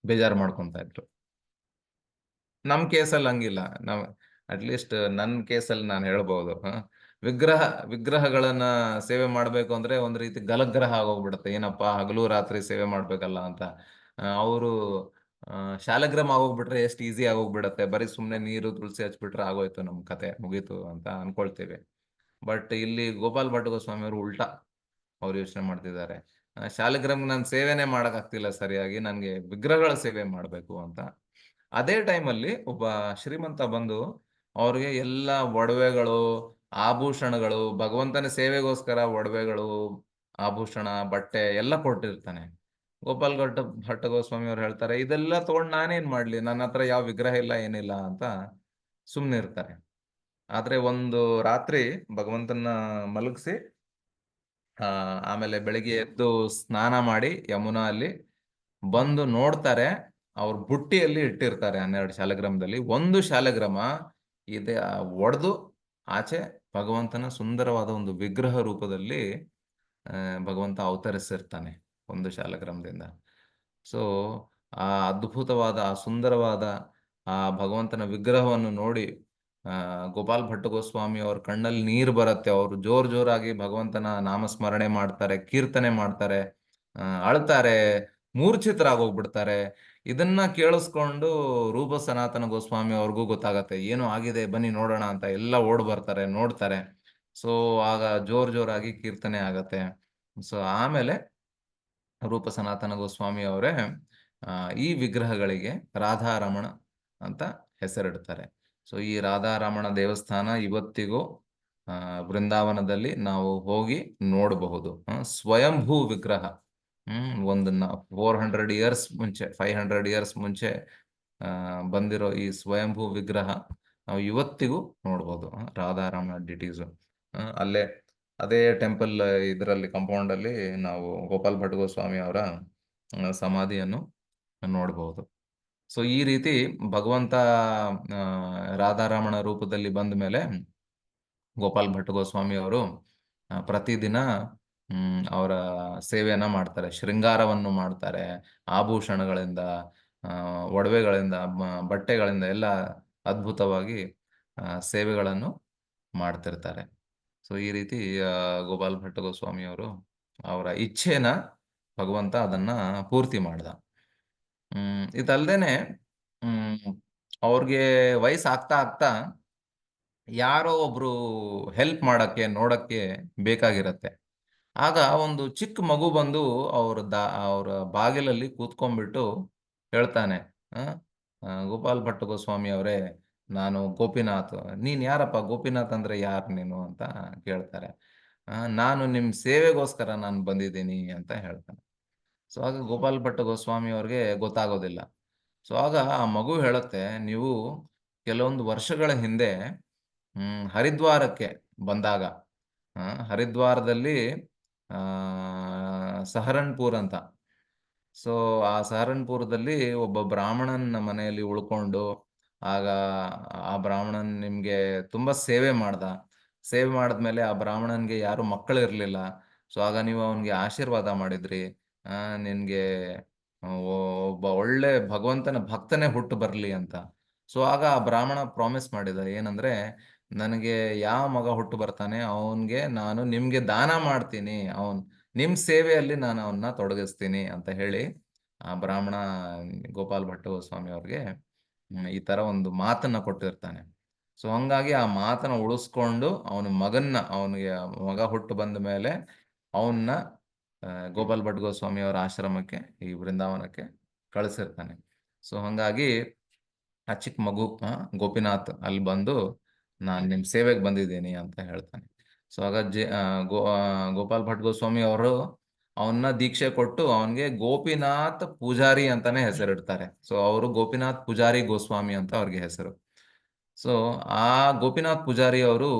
ಬೇಜಾರು ಮಾಡ್ಕೊಂತ ಇದ್ರು. ನಮ್ ಕೇಸಲ್ಲಿ ಹಂಗಿಲ್ಲ. ನಾವ್ ಅಟ್ಲೀಸ್ಟ್ ನನ್ನ ಕೇಸಲ್ಲಿ ನಾನು ಹೇಳ್ಬೋದು. ವಿಗ್ರಹ ವಿಗ್ರಹಗಳನ್ನ ಸೇವೆ ಮಾಡ್ಬೇಕು ಅಂದ್ರೆ ಒಂದ್ ರೀತಿ ಗಲಗ್ರಹ ಆಗೋಗ್ಬಿಡುತ್ತೆ. ಏನಪ್ಪಾ ಹಗಲು ರಾತ್ರಿ ಸೇವೆ ಮಾಡ್ಬೇಕಲ್ಲ ಅಂತ. ಅವರು ಶಾಲಗ್ರಾಮ ಆಗೋಗ್ಬಿಟ್ರೆ ಎಷ್ಟು ಈಸಿ ಆಗೋಗ್ಬಿಡತ್ತೆ, ಬರೀ ಸುಮ್ನೆ ನೀರು ತುಳಸಿ ಹಚ್ಬಿಟ್ರೆ ಆಗೋಯ್ತು, ನಮ್ ಕತೆ ಮುಗೀತು ಅಂತ ಅನ್ಕೊಳ್ತೇವೆ. ಬಟ್ ಇಲ್ಲಿ ಗೋಪಾಲ್ ಭಟ್ ಗೋಸ್ವಾಮಿ ಅವರು ಉಲ್ಟಾ ಅವ್ರು ಯೋಚನೆ ಮಾಡ್ತಿದ್ದಾರೆ. ಶಾಲಿಗ್ರಾಮ್ ನಾನು ಸೇವೆನೇ ಮಾಡಕ್ ಆಗ್ತಿಲ್ಲ ಸರಿಯಾಗಿ, ನನ್ಗೆ ವಿಗ್ರಹಗಳ ಸೇವೆ ಮಾಡ್ಬೇಕು ಅಂತ. ಅದೇ ಟೈಮಲ್ಲಿ ಒಬ್ಬ ಶ್ರೀಮಂತ ಬಂದು ಅವ್ರಿಗೆ ಎಲ್ಲ ಒಡವೆಗಳು, ಆಭೂಷಣಗಳು, ಭಗವಂತನ ಸೇವೆಗೋಸ್ಕರ ಒಡವೆಗಳು, ಆಭೂಷಣ, ಬಟ್ಟೆ ಎಲ್ಲ ಕೊಟ್ಟಿರ್ತಾನೆ. ಗೋಪಾಲ್ ಭಟ್ಟ ಗೋಸ್ವಾಮಿ ಅವ್ರು ಹೇಳ್ತಾರೆ, ಇದೆಲ್ಲ ತಗೊಂಡು ನಾನೇನ್ ಮಾಡ್ಲಿ, ನನ್ನ ಹತ್ರ ಯಾವ ವಿಗ್ರಹ ಇಲ್ಲ ಏನಿಲ್ಲ ಅಂತ ಸುಮ್ನೆ ಇರ್ತಾರೆ. ಆದ್ರೆ ಒಂದು ರಾತ್ರಿ ಭಗವಂತನ ಮಲಗಿಸಿ ಆಮೇಲೆ ಬೆಳಿಗ್ಗೆ ಎದ್ದು ಸ್ನಾನ ಮಾಡಿ ಯಮುನಾ ಅಲ್ಲಿ ಬಂದು ನೋಡ್ತಾರೆ, ಅವ್ರ ಬುಟ್ಟಿಯಲ್ಲಿ ಇಟ್ಟಿರ್ತಾರೆ 12 ಶಾಲಗ್ರಾಮದಲ್ಲಿ ಒಂದು ಶಾಲಗ್ರಾಮ ಇದೆ ಒಡೆದು ಆಚೆ ಭಗವಂತನ ಸುಂದರವಾದ ಒಂದು ವಿಗ್ರಹ ರೂಪದಲ್ಲಿ ಭಗವಂತ ಅವತರಿಸಿರ್ತಾನೆ ಒಂದು ಶಾಲಗ್ರಾಮದಿಂದ. ಸೊ ಆ ಅದ್ಭುತವಾದ, ಆ ಸುಂದರವಾದ ಆ ಭಗವಂತನ ವಿಗ್ರಹವನ್ನು ನೋಡಿ ಗೋಪಾಲ್ ಭಟ್ಟ ಗೋಸ್ವಾಮಿ ಅವ್ರ ಕಣ್ಣಲ್ಲಿ ನೀರು ಬರುತ್ತೆ. ಅವರು ಜೋರಾಗಿ ಭಗವಂತನ ನಾಮಸ್ಮರಣೆ ಮಾಡ್ತಾರೆ, ಕೀರ್ತನೆ ಮಾಡ್ತಾರೆ, ಅಳ್ತಾರೆ, ಮೂರ್ಛಿತರಾಗೋಗ್ಬಿಡ್ತಾರೆ. ಇದನ್ನ ಕೇಳಿಸ್ಕೊಂಡು ರೂಪ ಸನಾತನ ಗೋಸ್ವಾಮಿ ಅವ್ರಿಗೂ ಗೊತ್ತಾಗತ್ತೆ ಏನೋ ಆಗಿದೆ, ಬನ್ನಿ ನೋಡೋಣ ಅಂತ ಎಲ್ಲ ಓಡ್ ಬರ್ತಾರೆ, ನೋಡ್ತಾರೆ. ಸೊ ಆಗ ಜೋರಾಗಿ ಕೀರ್ತನೆ ಆಗತ್ತೆ. ಸೊ ಆಮೇಲೆ ರೂಪ ಸನಾತನ ಗೋಸ್ವಾಮಿ ಅವರೇ ಈ ವಿಗ್ರಹಗಳಿಗೆ ರಾಧಾರಮಣ ಅಂತ ಹೆಸರಿಡ್ತಾರೆ. ಸೊ ಈ ರಾಧಾರಮಣ ದೇವಸ್ಥಾನ ಇವತ್ತಿಗೂ ಬೃಂದಾವನದಲ್ಲಿ ನಾವು ಹೋಗಿ ನೋಡಬಹುದು. ಸ್ವಯಂಭೂ ವಿಗ್ರಹ. ಒಂದು 400 ಇಯರ್ಸ್ ಮುಂಚೆ, 500 ಇಯರ್ಸ್ ಮುಂಚೆ ಬಂದಿರೋ ಈ ಸ್ವಯಂಭೂ ವಿಗ್ರಹ ನಾವು ಇವತ್ತಿಗೂ ನೋಡ್ಬೋದು. ರಾಧಾರಮಣ ಡಿಟೀಸು ಅಲ್ಲೇ ಅದೇ ಟೆಂಪಲ್ ಇದರಲ್ಲಿ ಕಾಂಪೌಂಡ್ ಅಲ್ಲಿ ನಾವು ಗೋಪಾಲ್ ಭಟ್ ಗೋಸ್ವಾಮಿ ಅವರ ಸಮಾಧಿಯನ್ನು ನೋಡಬಹುದು. ಸೊ ಈ ರೀತಿ ಭಗವಂತ ರಾಧಾರಮಣ ರೂಪದಲ್ಲಿ ಬಂದ ಮೇಲೆ ಗೋಪಾಲ್ ಭಟ್ ಗೋಸ್ವಾಮಿ ಅವರು ಪ್ರತಿದಿನ ಅವರ ಸೇವೆಯನ್ನ ಮಾಡ್ತಾರೆ, ಶೃಂಗಾರವನ್ನು ಮಾಡ್ತಾರೆ, ಆಭೂಷಣಗಳಿಂದ, ಒಡವೆಗಳಿಂದ, ಬಟ್ಟೆಗಳಿಂದ ಎಲ್ಲ ಅದ್ಭುತವಾಗಿ ಸೇವೆಗಳನ್ನು ಮಾಡ್ತಿರ್ತಾರೆ. ಸೊ ಈ ರೀತಿ ಗೋಪಾಲ್ ಭಟ್ಟ ಗೋಸ್ವಾಮಿ ಅವರು ಅವರ ಇಚ್ಛೆನ ಭಗವಂತ ಅದನ್ನ ಪೂರ್ತಿ ಮಾಡ್ದ. ಇದಲ್ದೇನೆ ಅವ್ರಿಗೆ ವಯಸ್ಸಾಗ್ತಾ ಆಗ್ತಾ ಯಾರೋ ಒಬ್ರು ಹೆಲ್ಪ್ ಮಾಡಕ್ಕೆ ನೋಡಕ್ಕೆ ಬೇಕಾಗಿರತ್ತೆ. ಆಗ ಒಂದು ಚಿಕ್ಕ ಮಗು ಬಂದು ಅವ್ರ ಬಾಗಿಲಲ್ಲಿ ಕೂತ್ಕೊಂಡ್ಬಿಟ್ಟು ಹೇಳ್ತಾನೆ, ಗೋಪಾಲ್ ಭಟ್ಟ ಗೋಸ್ವಾಮಿ ಅವರೇ, ನಾನು ಗೋಪಿನಾಥ್. ನೀನ್ ಯಾರಪ್ಪ, ಗೋಪಿನಾಥ್ ಅಂದ್ರೆ ಯಾರು ನೀನು ಅಂತ ಕೇಳ್ತಾರೆ. ನಾನು ನಿಮ್ ಸೇವೆಗೋಸ್ಕರ ನಾನು ಬಂದಿದ್ದೀನಿ ಅಂತ ಹೇಳ್ತಾನೆ. ಸೊ ಆಗ ಗೋಪಾಲ್ ಭಟ್ಟ ಗೋಸ್ವಾಮಿ ಅವ್ರಿಗೆ ಗೊತ್ತಾಗೋದಿಲ್ಲ. ಸೊ ಆಗ ಆ ಮಗು ಹೇಳುತ್ತೆ, ನೀವು ಕೆಲವೊಂದು ವರ್ಷಗಳ ಹಿಂದೆ ಹರಿದ್ವಾರಕ್ಕೆ ಬಂದಾಗ, ಹರಿದ್ವಾರದಲ್ಲಿ ಸಹರನ್ಪುರ್ ಅಂತ, ಸೊ ಆ ಸಹರನ್ಪುರದಲ್ಲಿ ಒಬ್ಬ ಬ್ರಾಹ್ಮಣನ ಮನೆಯಲ್ಲಿ ಉಳ್ಕೊಂಡು, ಆಗ ಆ ಬ್ರಾಹ್ಮಣನ್ ನಿಮ್ಗೆ ತುಂಬಾ ಸೇವೆ ಮಾಡ್ದ. ಸೇವೆ ಮಾಡಿದ್ಮೇಲೆ ಆ ಬ್ರಾಹ್ಮಣನ್ಗೆ ಯಾರು ಮಕ್ಕಳು ಇರ್ಲಿಲ್ಲ. ಸೊ ಆಗ ನೀವು ಅವನ್ಗೆ ಆಶೀರ್ವಾದ ಮಾಡಿದ್ರಿ, ನಿನ್ಗೆ ಒಬ್ಬ ಒಳ್ಳೆ ಭಗವಂತನ ಭಕ್ತನೇ ಹುಟ್ಟು ಬರ್ಲಿ ಅಂತ. ಸೊ ಆಗ ಆ ಬ್ರಾಹ್ಮಣ ಪ್ರಾಮಿಸ್ ಮಾಡಿದ ಏನಂದ್ರೆ, ನನಗೆ ಯಾವ ಮಗ ಹುಟ್ಟು ಬರ್ತಾನೆ ಅವನ್ಗೆ ನಾನು ನಿಮ್ಗೆ ದಾನ ಮಾಡ್ತೀನಿ, ನಿಮ್ ಸೇವೆಯಲ್ಲಿ ನಾನು ಅವನ್ನ ತೊಡಗಿಸ್ತೀನಿ ಅಂತ ಹೇಳಿ ಆ ಬ್ರಾಹ್ಮಣ ಗೋಪಾಲ್ ಭಟ್ಟ ಗೋಸ್ವಾಮಿ ಅವ್ರಿಗೆ ಈ ತರ ಒಂದು ಮಾತನ್ನ ಕೊಟ್ಟಿರ್ತಾನೆ. ಸೊ ಹಂಗಾಗಿ ಆ ಮಾತನ್ನ ಉಳಿಸ್ಕೊಂಡು ಅವನಿಗೆ ಮಗ ಹುಟ್ಟು ಬಂದ ಮೇಲೆ ಅವನ್ನ ಗೋಪಾಲ್ ಭಟ್ ಗೋಸ್ವಾಮಿ ಅವರ ಆಶ್ರಮಕ್ಕೆ, ಈ ವೃಂದಾವನಕ್ಕೆ ಕಳಿಸಿರ್ತಾನೆ. ಸೊ ಹಂಗಾಗಿ ಆ ಚಿಕ್ಕ ಮಗು ಗೋಪಿನಾಥ್ ಅಲ್ಲಿ ಬಂದು ನಾನ್ ನಿಮ್ ಸೇವೆಗೆ ಬಂದಿದ್ದೀನಿ ಅಂತ ಹೇಳ್ತಾನೆ. ಸೊ ಆಗ ಗೋಪಾಲ್ ಭಟ್ ಗೋಸ್ವಾಮಿ ಅವರು ಅವನ್ನ ದೀಕ್ಷೆ ಕೊಟ್ಟು ಅವನ್ಗೆ ಗೋಪಿನಾಥ್ ಪೂಜಾರಿ ಅಂತಾನೆ ಹೆಸರಿಡ್ತಾರೆ. ಸೊ ಅವರು ಗೋಪಿನಾಥ್ ಪೂಜಾರಿ ಗೋಸ್ವಾಮಿ ಅಂತ ಅವ್ರಿಗೆ ಹೆಸರು. ಸೊ ಆ ಗೋಪಿನಾಥ್ ಪೂಜಾರಿ ಅವರು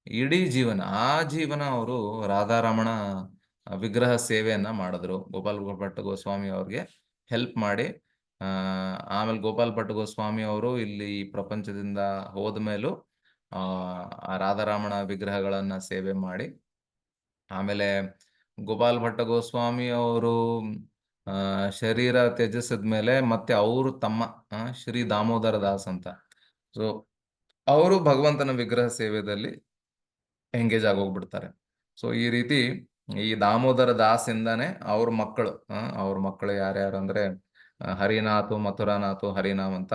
ಇಡೀ ಜೀವನ ಆಜೀವನ ಅವರು ರಾಧಾರಮಣ ವಿಗ್ರಹ ಸೇವೆಯನ್ನ ಮಾಡಿದ್ರು. ಗೋಪಾಲ್ ಭಟ್ ಗೋಸ್ವಾಮಿ ಅವ್ರಿಗೆ ಹೆಲ್ಪ್ ಮಾಡಿ, ಆ ಆಮೇಲೆ ಗೋಪಾಲ್ ಭಟ್ ಗೋಸ್ವಾಮಿ ಅವರು ಇಲ್ಲಿ ಈ ಪ್ರಪಂಚದಿಂದ ಹೋದ ಮೇಲೂ ಆ ರಾಧಾರಮಣ ವಿಗ್ರಹಗಳನ್ನ ಸೇವೆ ಮಾಡಿ, ಆಮೇಲೆ ಗೋಪಾಲ್ ಭಟ್ಟ ಗೋಸ್ವಾಮಿ ಅವರು ಶರೀರ ತ್ಯಜಿಸಿದ್ಮೇಲೆ ಮತ್ತೆ ಅವರು ತಮ್ಮ ಶ್ರೀ ದಾಮೋದರ ದಾಸ್ ಅಂತ, ಸೊ ಅವರು ಭಗವಂತನ ವಿಗ್ರಹ ಸೇವೆಯಲ್ಲಿ ಎಂಗೇಜ್ ಆಗೋಗ್ಬಿಡ್ತಾರೆ. ಸೊ ಈ ರೀತಿ ಈ ದಾಮೋದರ ದಾಸ್ ಇಂದಾನೆ ಅವ್ರ ಮಕ್ಕಳು ಯಾರ್ಯಾರು ಅಂದ್ರೆ ಹರಿನಾಥು, ಮಥುರಾನಾಥು, ಹರಿನಾಮ್ ಅಂತ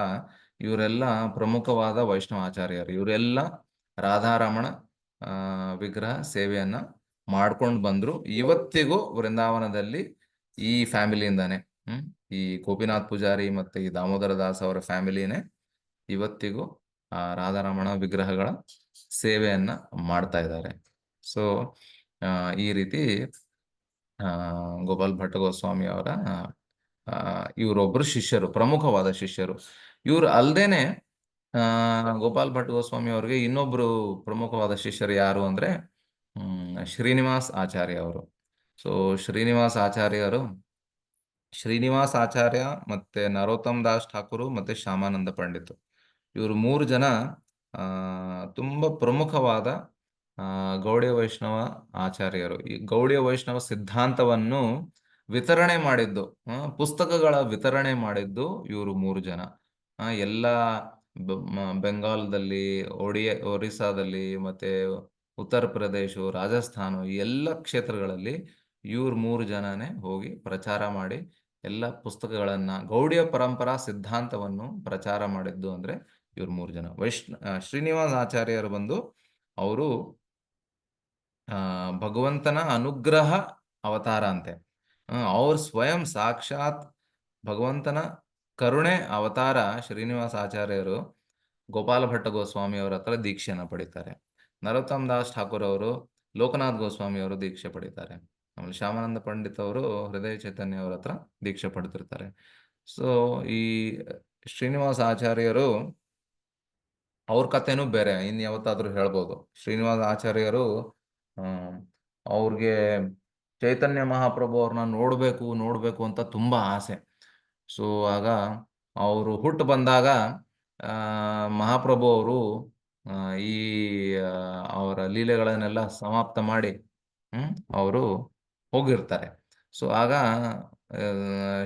ಇವರೆಲ್ಲ ಪ್ರಮುಖವಾದ ವೈಷ್ಣವ ಆಚಾರ್ಯರು. ಇವರೆಲ್ಲ ರಾಧಾರಮಣ ವಿಗ್ರಹ ಸೇವೆಯನ್ನ ಮಾಡ್ಕೊಂಡು ಬಂದ್ರು. ಇವತ್ತಿಗೂ ವೃಂದಾವನದಲ್ಲಿ ಈ ಫ್ಯಾಮಿಲಿಯಿಂದಾನೆ, ಈ ಗೋಪಿನಾಥ್ ಪೂಜಾರಿ ಮತ್ತೆ ಈ ದಾಮೋದರ ದಾಸ್ ಅವರ ಫ್ಯಾಮಿಲಿನೇ ಇವತ್ತಿಗೂ ಆ ರಾಧಾರಮಣ ವಿಗ್ರಹಗಳ ಸೇವೆಯನ್ನ ಮಾಡ್ತಾ ಇದ್ದಾರೆ. ಸೊ ಈ ರೀತಿ ಗೋಪಾಲ್ ಭಟ್ಟ ಗೋಸ್ವಾಮಿ ಅವರ ಇವರೊಬ್ಬರು ಶಿಷ್ಯರು, ಪ್ರಮುಖವಾದ ಶಿಷ್ಯರು. ಇವ್ರು ಅಲ್ದೇನೆ ಗೋಪಾಲ್ ಭಟ್ ಗೋಸ್ವಾಮಿ ಅವ್ರಿಗೆ ಇನ್ನೊಬ್ರು ಪ್ರಮುಖವಾದ ಶಿಷ್ಯರು ಯಾರು ಅಂದ್ರೆ ಶ್ರೀನಿವಾಸ್ ಆಚಾರ್ಯ ಅವರು. ಸೊ ಶ್ರೀನಿವಾಸ್ ಆಚಾರ್ಯ ಮತ್ತೆ ನರೋತ್ತಮ್ ದಾಸ್ ಠಾಕೂರ್ ಮತ್ತೆ ಶ್ಯಾಮಾನಂದ ಪಂಡಿತ್, ಇವರು 3 ಜನ ತುಂಬಾ ಪ್ರಮುಖವಾದ ಗೌಡಿಯ ವೈಷ್ಣವ ಆಚಾರ್ಯರು. ಈ ಗೌಡಿಯ ವೈಷ್ಣವ ಸಿದ್ಧಾಂತವನ್ನು ವಿತರಣೆ ಮಾಡಿದ್ದು, ಪುಸ್ತಕಗಳ ವಿತರಣೆ ಮಾಡಿದ್ದು ಇವರು 3 ಜನ. ಎಲ್ಲ ಬೆಂಗಾಲ್ದಲ್ಲಿ, ಒರಿಸ್ಸಾದಲ್ಲಿ ಮತ್ತೆ ಉತ್ತರ ಪ್ರದೇಶ, ರಾಜಸ್ಥಾನ, ಈ ಎಲ್ಲ ಕ್ಷೇತ್ರಗಳಲ್ಲಿ ಇವ್ರು 3 ಜನನೇ ಹೋಗಿ ಪ್ರಚಾರ ಮಾಡಿ ಎಲ್ಲ ಪುಸ್ತಕಗಳನ್ನ, ಗೌಡಿಯ ಪರಂಪರಾ ಸಿದ್ಧಾಂತವನ್ನು ಪ್ರಚಾರ ಮಾಡಿದ್ದು ಅಂದ್ರೆ ಇವ್ರು 3 ಜನ. ಶ್ರೀನಿವಾಸ ಆಚಾರ್ಯರು ಬಂದು ಅವರು ಭಗವಂತನ ಅನುಗ್ರಹ ಅವತಾರ ಅಂತೆ. ಅವ್ರು ಸ್ವಯಂ ಸಾಕ್ಷಾತ್ ಭಗವಂತನ ಕರುಣೆ ಅವತಾರ ಶ್ರೀನಿವಾಸ ಆಚಾರ್ಯರು ಗೋಪಾಲ ಭಟ್ಟ ಗೋಸ್ವಾಮಿ ಅವರ ಹತ್ರ ದೀಕ್ಷೆನ ಪಡಿತಾರೆ. ನರೋತ್ತಮ್ ದಾಸ್ ಠಾಕೂರ್ ಅವರು ಲೋಕನಾಥ್ ಗೋಸ್ವಾಮಿ ಅವರು ದೀಕ್ಷೆ ಪಡಿತಾರೆ. ಆಮೇಲೆ ಶ್ಯಾಮಾನಂದ ಪಂಡಿತ್ ಅವರು ಹೃದಯ ಚೈತನ್ಯ ಅವರ ಹತ್ರ ದೀಕ್ಷೆ ಪಡೆದಿರ್ತಾರೆ. ಸೊ ಈ ಶ್ರೀನಿವಾಸ ಆಚಾರ್ಯರು ಅವ್ರ ಕಥೆನೂ ಬೇರೆ, ಇನ್ ಯಾವತ್ತಾದ್ರೂ ಹೇಳ್ಬೋದು. ಶ್ರೀನಿವಾಸ ಆಚಾರ್ಯರು ಅವ್ರಿಗೆ ಚೈತನ್ಯ ಮಹಾಪ್ರಭು ಅವ್ರನ್ನ ನೋಡ್ಬೇಕು ಅಂತ ತುಂಬಾ ಆಸೆ. ಸೊ ಆಗ ಅವರು ಹುಟ್ಟು ಬಂದಾಗ ಮಹಾಪ್ರಭು ಅವರು ಈ ಅವರ ಲೀಲೆಗಳನ್ನೆಲ್ಲ ಸಮಾಪ್ತ ಮಾಡಿ ಅವರು ಹೋಗಿರ್ತಾರೆ. ಸೊ ಆಗ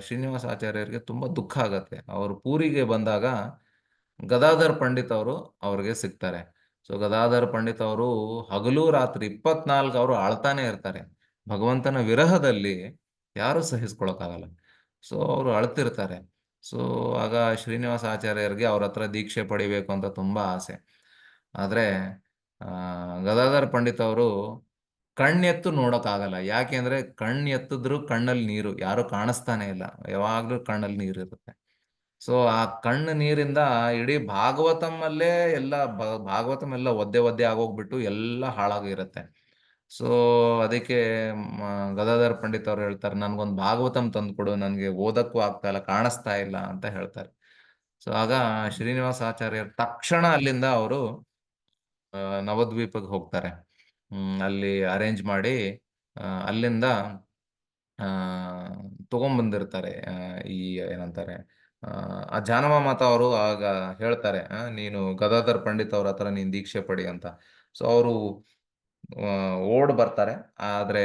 ಶ್ರೀನಿವಾಸ ಆಚಾರ್ಯರಿಗೆ ತುಂಬಾ ದುಃಖ ಆಗತ್ತೆ. ಅವರು ಪೂರಿಗೆ ಬಂದಾಗ ಗದಾಧರ್ ಪಂಡಿತ್ ಅವರು ಅವ್ರಿಗೆ ಸಿಗ್ತಾರೆ. ಸೊ ಗದಾಧರ್ ಪಂಡಿತ್ ಅವರು ಹಗಲು ರಾತ್ರಿ 24 ಅವರು ಅಳ್ತಾನೆ ಇರ್ತಾರೆ. ಭಗವಂತನ ವಿರಹದಲ್ಲಿ ಯಾರು ಸಹಿಸ್ಕೊಳಕ್ಕಾಗಲ್ಲ. ಸೊ ಅವರು ಅಳ್ತಿರ್ತಾರೆ. ಸೊ ಆಗ ಶ್ರೀನಿವಾಸ ಆಚಾರ್ಯರಿಗೆ ಅವ್ರ ಹತ್ರ ದೀಕ್ಷೆ ಪಡಿಬೇಕು ಅಂತ ತುಂಬಾ ಆಸೆ. ಆದ್ರೆ ಗದಾಧರ್ ಪಂಡಿತ್ ಅವರು ಕಣ್ಣೆತ್ತು ನೋಡಕ್ಕಾಗಲ್ಲ. ಯಾಕೆಂದ್ರೆ ಎತ್ತಿದ್ರು ಕಣ್ಣಲ್ಲಿ ನೀರು, ಯಾರು ಕಾಣಿಸ್ತಾನೆ ಇಲ್ಲ, ಯಾವಾಗ್ಲೂ ಕಣ್ಣಲ್ಲಿ ನೀರು ಇರುತ್ತೆ. ಸೊ ಆ ಕಣ್ಣು ನೀರಿಂದ ಇಡೀ ಭಾಗವತಮಲ್ಲೇ ಭಾಗವತಂ ಎಲ್ಲ ಒದ್ದೆ ಆಗೋಗ್ಬಿಟ್ಟು ಎಲ್ಲ ಹಾಳಾಗಿರುತ್ತೆ. ಸೊ ಅದಕ್ಕೆ ಗದಾಧರ್ ಪಂಡಿತ್ ಅವ್ರು ಹೇಳ್ತಾರೆ, ನನ್ಗೊಂದು ಭಾಗವತಂ ತಂದ್ಕೊಡು, ನನ್ಗೆ ಓದಕ್ಕೂ ಆಗ್ತಾ ಇಲ್ಲ, ಕಾಣಿಸ್ತಾ ಇಲ್ಲ ಅಂತ ಹೇಳ್ತಾರೆ. ಸೊ ಆಗ ಶ್ರೀನಿವಾಸ ಆಚಾರ್ಯರು ತಕ್ಷಣ ಅಲ್ಲಿಂದ ಅವರು ನವದ್ವೀಪಕ್ಕೆ ಹೋಗ್ತಾರೆ. ಅಲ್ಲಿ ಅರೇಂಜ್ ಮಾಡಿ ಅಲ್ಲಿಂದ ತಗೊಂಡ್ಬಂದಿರ್ತಾರೆ. ಈ ಏನಂತಾರೆ, ಆ ಜಾನವ ಮಾತಾ ಅವರು ಆಗ ಹೇಳ್ತಾರೆ, ನೀನು ಗದಾಧರ್ ಪಂಡಿತ್ ಅವ್ರ ಹತ್ರ ನೀನ್ ದೀಕ್ಷೆ ಪಡಿ ಅಂತ. ಸೊ ಅವರು ಓಡ್ ಬರ್ತಾರೆ. ಆದ್ರೆ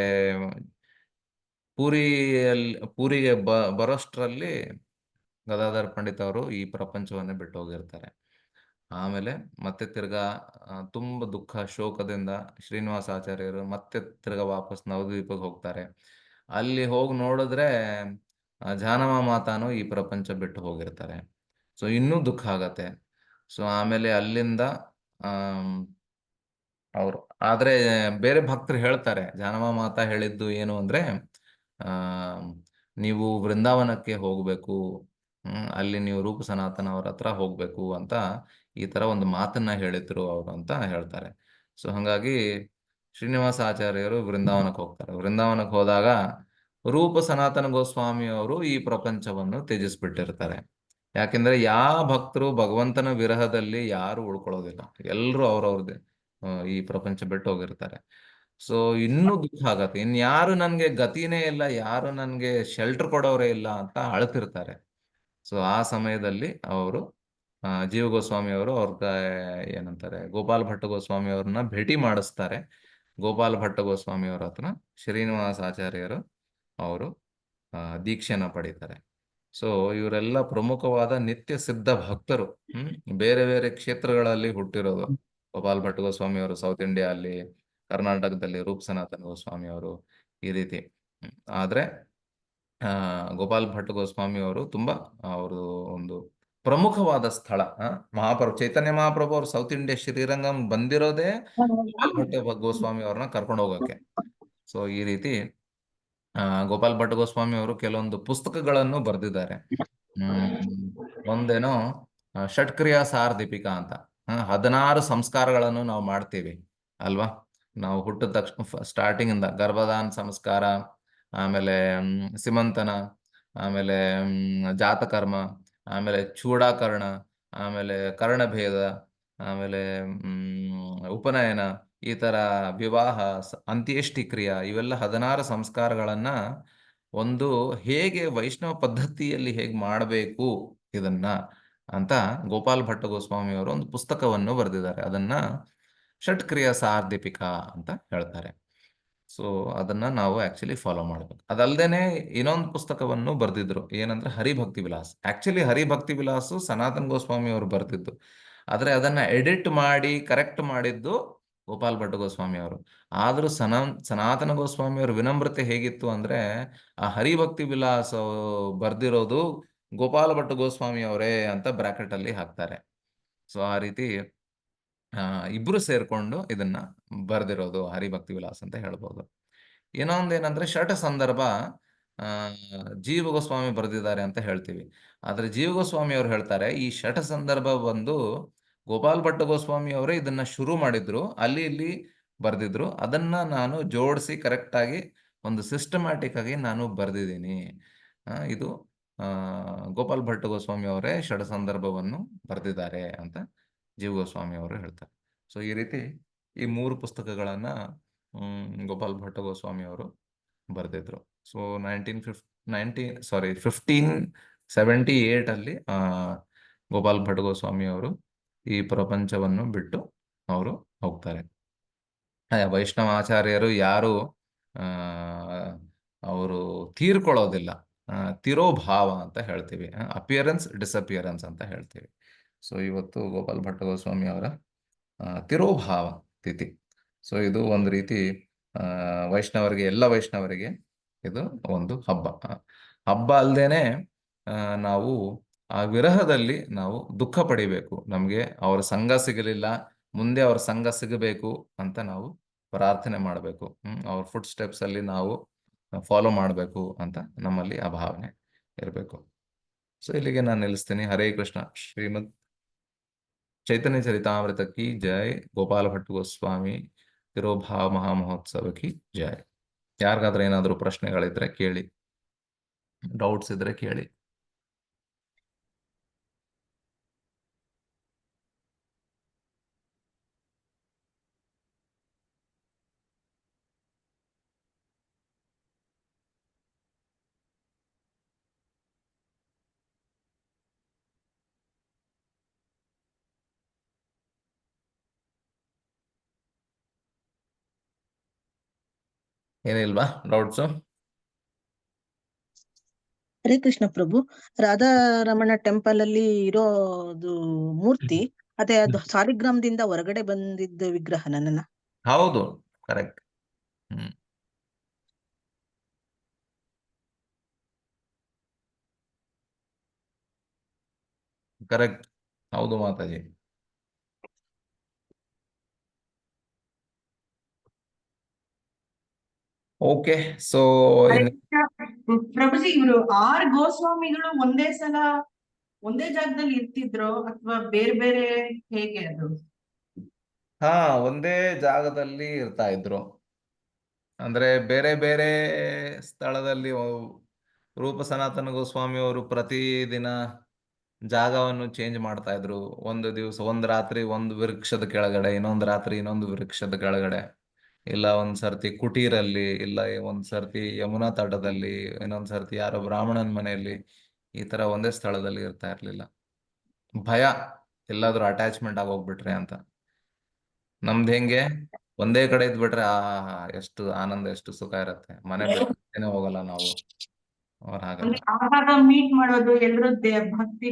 ಪೂರಿಗೆ ಬರೋಷ್ಟ್ರಲ್ಲಿ ಗದಾಧರ್ ಪಂಡಿತ್ ಅವರು ಈ ಪ್ರಪಂಚವನ್ನೇ ಬಿಟ್ಟು ಹೋಗಿರ್ತಾರೆ. ಆಮೇಲೆ ಮತ್ತೆ ತಿರ್ಗಾ ತುಂಬ ದುಃಖ ಶೋಕದಿಂದ ಶ್ರೀನಿವಾಸ ಆಚಾರ್ಯರು ಮತ್ತೆ ತಿರ್ಗಾ ವಾಪಸ್ ನವದ್ವೀಪಕ್ಕೆ ಹೋಗ್ತಾರೆ. ಅಲ್ಲಿ ಹೋಗಿ ನೋಡಿದ್ರೆ ಜಾನವ ಮಾತಾನು ಈ ಪ್ರಪಂಚ ಬಿಟ್ಟು ಹೋಗಿರ್ತಾರೆ. ಸೊ ಇನ್ನೂ ದುಃಖ ಆಗತ್ತೆ. ಸೊ ಆಮೇಲೆ ಅಲ್ಲಿಂದ ಅವರು ಆದ್ರೆ ಬೇರೆ ಭಕ್ತರು ಹೇಳ್ತಾರೆ, ಜಾನವ ಮಾತಾ ಹೇಳಿದ್ದು ಏನು ಅಂದ್ರೆ, ನೀವು ವೃಂದಾವನಕ್ಕೆ ಹೋಗ್ಬೇಕು, ಅಲ್ಲಿ ನೀವು ರೂಪ ಸನಾತನ ಅವ್ರ ಹತ್ರ ಹೋಗ್ಬೇಕು ಅಂತ ಈ ತರ ಒಂದು ಮಾತನ್ನ ಹೇಳಿದ್ರು ಅವರು ಅಂತ ಹೇಳ್ತಾರೆ. ಸೊ ಹಂಗಾಗಿ ಶ್ರೀನಿವಾಸ ಆಚಾರ್ಯರು ವೃಂದಾವನಕ್ಕೆ ಹೋಗ್ತಾರೆ. ವೃಂದಾವನಕ್ಕೆ ಹೋದಾಗ ರೂಪ ಸನಾತನ ಗೋಸ್ವಾಮಿ ಅವರು ಈ ಪ್ರಪಂಚವನ್ನು ತ್ಯಜಿಸ್ಬಿಟ್ಟಿರ್ತಾರೆ. ಯಾಕೆಂದ್ರೆ ಯಾವ ಭಕ್ತರು ಭಗವಂತನ ವಿರಹದಲ್ಲಿ ಯಾರು ಉಳ್ಕೊಳ್ಳೋದಿಲ್ಲ, ಎಲ್ಲರೂ ಅವ್ರವ್ರದ್ದೇ ಈ ಪ್ರಪಂಚ ಬಿಟ್ಟು ಹೋಗಿರ್ತಾರೆ. ಸೊ ಇನ್ನೂ ದುಃಖ ಆಗತ್ತೆ, ಇನ್ಯಾರು ನನ್ಗೆ ಗತಿನೇ ಇಲ್ಲ, ಯಾರು ನನ್ಗೆ ಶೆಲ್ಟರ್ ಕೊಡೋರೇ ಇಲ್ಲ ಅಂತ ಅಳ್ತಿರ್ತಾರೆ. ಸೊ ಆ ಸಮಯದಲ್ಲಿ ಅವರು ಜೀವ ಗೋಸ್ವಾಮಿ ಅವರು ಏನಂತಾರೆ, ಗೋಪಾಲ್ ಭಟ್ಟ ಗೋಸ್ವಾಮಿ ಅವ್ರನ್ನ ಭೇಟಿ ಮಾಡಿಸ್ತಾರೆ. ಗೋಪಾಲ್ ಭಟ್ಟ ಗೋಸ್ವಾಮಿ ಅವ್ರ ಹತ್ರ ಶ್ರೀನಿವಾಸ ಆಚಾರ್ಯರು ಅವರು ದೀಕ್ಷೆನ ಪಡೀತಾರೆ. ಸೊ ಇವರೆಲ್ಲ ಪ್ರಮುಖವಾದ ನಿತ್ಯ ಸಿದ್ಧ ಭಕ್ತರು. ಬೇರೆ ಬೇರೆ ಕ್ಷೇತ್ರಗಳಲ್ಲಿ ಹುಟ್ಟಿರೋದು. ಗೋಪಾಲ್ ಭಟ್ಟ ಗೋಸ್ವಾಮಿ ಅವರು ಸೌತ್ ಇಂಡಿಯಾ ಅಲ್ಲಿ, ಕರ್ನಾಟಕದಲ್ಲಿ ರೂಪ್ ಸನಾತನ ಗೋಸ್ವಾಮಿ ಅವರು, ಈ ರೀತಿ. ಆದ್ರೆ ಗೋಪಾಲ್ ಭಟ್ ಗೋಸ್ವಾಮಿ ಅವರು ತುಂಬಾ ಅವರು ಒಂದು ಪ್ರಮುಖವಾದ ಸ್ಥಳ. ಮಹಾಪ್ರಭು ಚೈತನ್ಯ ಮಹಾಪ್ರಭು ಅವರು ಸೌತ್ ಇಂಡಿಯಾ ಶ್ರೀರಂಗಂ ಬಂದಿರೋದೇ ಗೋಪಾಲ್ ಭಟ್ ಗೋಸ್ವಾಮಿ ಅವ್ರನ್ನ ಕರ್ಕೊಂಡು ಹೋಗೋಕೆ. ಸೊ ಈ ರೀತಿ ಗೋಪಾಲ್ ಭಟ್ ಗೋಸ್ವಾಮಿ ಅವರು ಕೆಲವೊಂದು ಪುಸ್ತಕಗಳನ್ನು ಬರೆದಿದ್ದಾರೆ. ಒಂದೇನೋ ಷಟ್ಕ್ರಿಯಾ ಸಾರ್ ದೀಪಿಕಾ ಅಂತ. 16 ಸಂಸ್ಕಾರಗಳನ್ನು ನಾವು ಮಾಡ್ತೀವಿ ಅಲ್ವಾ. ನಾವು ಹುಟ್ಟಿದ ತಕ್ಷಣ ಸ್ಟಾರ್ಟಿಂಗ್ ಇಂದ ಗರ್ಭದಾನ ಸಂಸ್ಕಾರ, ಆಮೇಲೆ ಸಿಮಂತನ, ಆಮೇಲೆ ಜಾತಕರ್ಮ, ಆಮೇಲೆ ಚೂಡಾಕರ್ಣ, ಆಮೇಲೆ ಕರ್ಣಭೇದ, ಆಮೇಲೆ ಉಪನಯನ, ಈ ತರ ವಿವಾಹ, ಅಂತ್ಯೇಷ್ಟಿ ಕ್ರಿಯಾ, ಇವೆಲ್ಲ 16 ಸಂಸ್ಕಾರಗಳನ್ನ ಒಂದು ಹೇಗೆ ವೈಷ್ಣವ ಪದ್ಧತಿಯಲ್ಲಿ ಹೇಗೆ ಮಾಡಬೇಕು ಇದನ್ನ ಅಂತ ಗೋಪಾಲ್ ಭಟ್ಟ ಗೋಸ್ವಾಮಿ ಅವರು ಒಂದು ಪುಸ್ತಕವನ್ನು ಬರೆದಿದ್ದಾರೆ. ಅದನ್ನ ಷಟ್ಕ್ರಿಯಾ ಸಾರ್ದೀಪಿಕಾ ಅಂತ ಹೇಳ್ತಾರೆ. ಸೊ ಅದನ್ನ ನಾವು ಆಕ್ಚುಲಿ ಫಾಲೋ ಮಾಡ್ಬೇಕು. ಅದಲ್ದೇನೆ ಇನ್ನೊಂದು ಪುಸ್ತಕವನ್ನು ಬರೆದಿದ್ರು, ಏನಂದ್ರೆ ಹರಿಭಕ್ತಿ ವಿಲಾಸ್. ಆಕ್ಚುಲಿ ಹರಿಭಕ್ತಿ ವಿಲಾಸ್ ಸನಾತನ್ ಗೋಸ್ವಾಮಿ ಅವರು ಬರ್ತಿದ್ದು, ಆದ್ರೆ ಅದನ್ನ ಎಡಿಟ್ ಮಾಡಿ ಕರೆಕ್ಟ್ ಮಾಡಿದ್ದು ಗೋಪಾಲ್ ಭಟ್ಟ ಗೋಸ್ವಾಮಿ ಅವರು. ಆದ್ರೂ ಸನಾತನ ಗೋಸ್ವಾಮಿ ಅವ್ರ ವಿನಮ್ರತೆ ಹೇಗಿತ್ತು ಅಂದ್ರೆ, ಆ ಹರಿಭಕ್ತಿ ವಿಲಾಸ್ ಬರ್ದಿರೋದು ಗೋಪಾಲ್ ಭಟ್ಟ ಗೋಸ್ವಾಮಿ ಅವರೇ ಅಂತ ಬ್ರಾಕೆಟ್ ಅಲ್ಲಿ ಹಾಕ್ತಾರೆ. ಸೊ ಆ ರೀತಿ ಇಬ್ರು ಸೇರ್ಕೊಂಡು ಇದನ್ನ ಬರ್ದಿರೋದು ಹರಿಭಕ್ತಿ ವಿಲಾಸ್ ಅಂತ ಹೇಳ್ಬೋದು. ಏನಂದ್ರೆ ಷಟ ಸಂದರ್ಭ ಜೀವ ಗೋಸ್ವಾಮಿ ಬರೆದಿದ್ದಾರೆ ಅಂತ ಹೇಳ್ತೀವಿ. ಆದ್ರೆ ಜೀವ ಗೋಸ್ವಾಮಿ ಅವರು ಹೇಳ್ತಾರೆ, ಈ ಷಟ ಸಂದರ್ಭ ಬಂದು ಗೋಪಾಲ್ ಭಟ್ಟ ಗೋಸ್ವಾಮಿ ಅವರೇ ಇದನ್ನ ಶುರು ಮಾಡಿದ್ರು, ಅಲ್ಲಿ ಇಲ್ಲಿ ಬರ್ದಿದ್ರು, ಅದನ್ನ ನಾನು ಜೋಡಿಸಿ ಕರೆಕ್ಟ್ ಆಗಿ ಒಂದು ಸಿಸ್ಟಮ್ಯಾಟಿಕ್ ಆಗಿ ನಾನು ಬರ್ದಿದ್ದೀನಿ. ಇದು ಗೋಪಾಲ್ ಭಟ್ಟ ಗೋಸ್ವಾಮಿ ಅವರೇ ಷಡ ಸಂದರ್ಭವನ್ನು ಬರೆದಿದ್ದಾರೆ ಅಂತ ಜೀವ ಗೋಸ್ವಾಮಿ ಅವರು ಹೇಳ್ತಾರೆ. ಸೊ ಈ ರೀತಿ ಈ 3 ಪುಸ್ತಕಗಳನ್ನ ಗೋಪಾಲ್ ಭಟ್ಟ ಗೋಸ್ವಾಮಿ ಅವರು ಬರೆದಿದ್ರು. ಸೊ 1578 ಅಲ್ಲಿ ಗೋಪಾಲ್ ಭಟ್ ಗೋಸ್ವಾಮಿ ಅವರು ಈ ಪ್ರಪಂಚವನ್ನು ಬಿಟ್ಟು ಅವರು ಹೋಗ್ತಾರೆ. ವೈಷ್ಣವ ಆಚಾರ್ಯರು ಯಾರು ಅವರು ತೀರ್ಕೊಳ್ಳೋದಿಲ್ಲ, ತಿರೋಭಾವ ಅಂತ ಹೇಳ್ತೀವಿ, ಅಪಿಯರೆನ್ಸ್ ಡಿಸಪಿಯರೆನ್ಸ್ ಅಂತ ಹೇಳ್ತೀವಿ. ಸೊ ಇವತ್ತು ಗೋಪಾಲ್ ಭಟ್ಟ ಗೋಸ್ವಾಮಿ ಅವರ ತಿರೋಭಾವ ತಿಥಿ. ಸೊ ಇದು ಒಂದು ರೀತಿ ವೈಷ್ಣವರಿಗೆ, ಎಲ್ಲ ವೈಷ್ಣವರಿಗೆ ಇದು ಒಂದು ಹಬ್ಬ. ಹಬ್ಬ ಅಲ್ಲದೇನೆ ನಾವು ಆ ವಿರಹದಲ್ಲಿ ನಾವು ದುಃಖ ಪಡಿಬೇಕು. ನಮಗೆ ಅವರ ಸಂಘ ಸಿಗಲಿಲ್ಲ, ಮುಂದೆ ಅವ್ರ ಸಂಘ ಸಿಗಬೇಕು ಅಂತ ನಾವು ಪ್ರಾರ್ಥನೆ ಮಾಡಬೇಕು. ಅವ್ರ ಫುಟ್ ಸ್ಟೆಪ್ಸ್ ಅಲ್ಲಿ ನಾವು ಫಾಲೋ ಮಾಡಬೇಕು ಅಂತ ನಮ್ಮಲ್ಲಿ ಆ ಭಾವನೆ ಇರಬೇಕು. ಸೊ ಇಲ್ಲಿಗೆ ನಾನು ನಿಲ್ಲಿಸ್ತೀನಿ. ಹರೇ ಕೃಷ್ಣ. ಶ್ರೀಮದ್ ಚೈತನ್ಯ ಚರಿತಾಮೃತ ಕಿ ಜೈ. ಗೋಪಾಲ ಭಟ್ಟ ಗೋಸ್ವಾಮಿ ತಿರೋಭಾವ ಮಹಾಮಹೋತ್ಸವ ಕಿ ಜೈ. ಯಾರಿಗಾದ್ರೂ ಏನಾದರೂ ಪ್ರಶ್ನೆಗಳಿದ್ರೆ ಕೇಳಿ, ಡೌಟ್ಸ್ ಇದ್ರೆ ಕೇಳಿ. ಏನಿಲ್ವಾ ಡೌಟ್ಸು? ಹರೇ ಕೃಷ್ಣ ಪ್ರಭು. ರಾಧಾರಮಣ ಟೆಂಪಲ್ ಅಲ್ಲಿ ಇರೋದು ಮೂರ್ತಿ ಅದೇ ಅದು ಸಾಲಿಗ್ರಾಮದಿಂದ ಹೊರಗಡೆ ಬಂದಿದ್ದ ವಿಗ್ರಹ ನನ್ನ? ಹೌದು, ಕರೆಕ್ಟ್. ಕರೆಕ್ಟ್, ಹೌದು ಮಾತಾಜಿ. ಓಕೆ. ಸೊ ಪ್ರಭುಜಿ, ಇವರು 6 ಗೋಸ್ವಾಮಿಗಳು ಒಂದೇ ಸಲ ಒಂದೇ ಜಾಗದಲ್ಲಿ ಇರ್ತಿದ್ರು ಅಥವಾ ಬೇರೆ ಬೇರೆ, ಹೇಗೆ ಅದು? ಒಂದೇ ಜಾಗದಲ್ಲಿ ಇರ್ತಾ ಇದ್ರು. ಅಂದ್ರೆ ಬೇರೆ ಬೇರೆ ಸ್ಥಳದಲ್ಲಿ ರೂಪ ಸನಾತನ ಗೋಸ್ವಾಮಿ ಅವರು ಪ್ರತಿದಿನ ಜಾಗವನ್ನು ಚೇಂಜ್ ಮಾಡ್ತಾ ಇದ್ರು. ಒಂದು ದಿವಸ ಒಂದು ರಾತ್ರಿ ಒಂದು ವೃಕ್ಷದ ಕೆಳಗಡೆ, ಇನ್ನೊಂದು ರಾತ್ರಿ ಇನ್ನೊಂದು ವೃಕ್ಷದ ಕೆಳಗಡೆ, ಇಲ್ಲ ಒಂದ್ ಸರ್ತಿ ಕುಟೀರಲ್ಲಿ, ಇಲ್ಲ ಒಂದ್ ಸರ್ತಿ ಯಮುನಾ ತಟದಲ್ಲಿ, ಇನ್ನೊಂದ್ ಸರ್ತಿ ಯಾರೋ ಬ್ರಾಹ್ಮಣನ ಮನೆಯಲ್ಲಿ, ಈ ತರ ಒಂದೇ ಸ್ಥಳದಲ್ಲಿ ಇರ್ತಾ ಇರ್ಲಿಲ್ಲ. ಭಯ ಎಲ್ಲಾದ್ರೂ ಅಟ್ಯಾಚ್ಮೆಂಟ್ ಆಗೋಗ್ಬಿಟ್ರೆ ಅಂತ. ನಮ್ದು ಹೆಂಗೆ ಒಂದೇ ಕಡೆ ಇದ್ಬಿಟ್ರೆ ಎಷ್ಟು ಆನಂದ, ಎಷ್ಟು ಸುಖ ಇರುತ್ತೆ. ಮನೆ ಬಿಟ್ಟೇನೆ ಹೋಗಲ್ಲ ನಾವು. ಅವ್ರ ಹಾಗಲ್ಲ. ಆಗಾಗ ಮೀಟ್ ಮಾಡೋದು, ಎಲ್ಲರೂ ಭಕ್ತಿ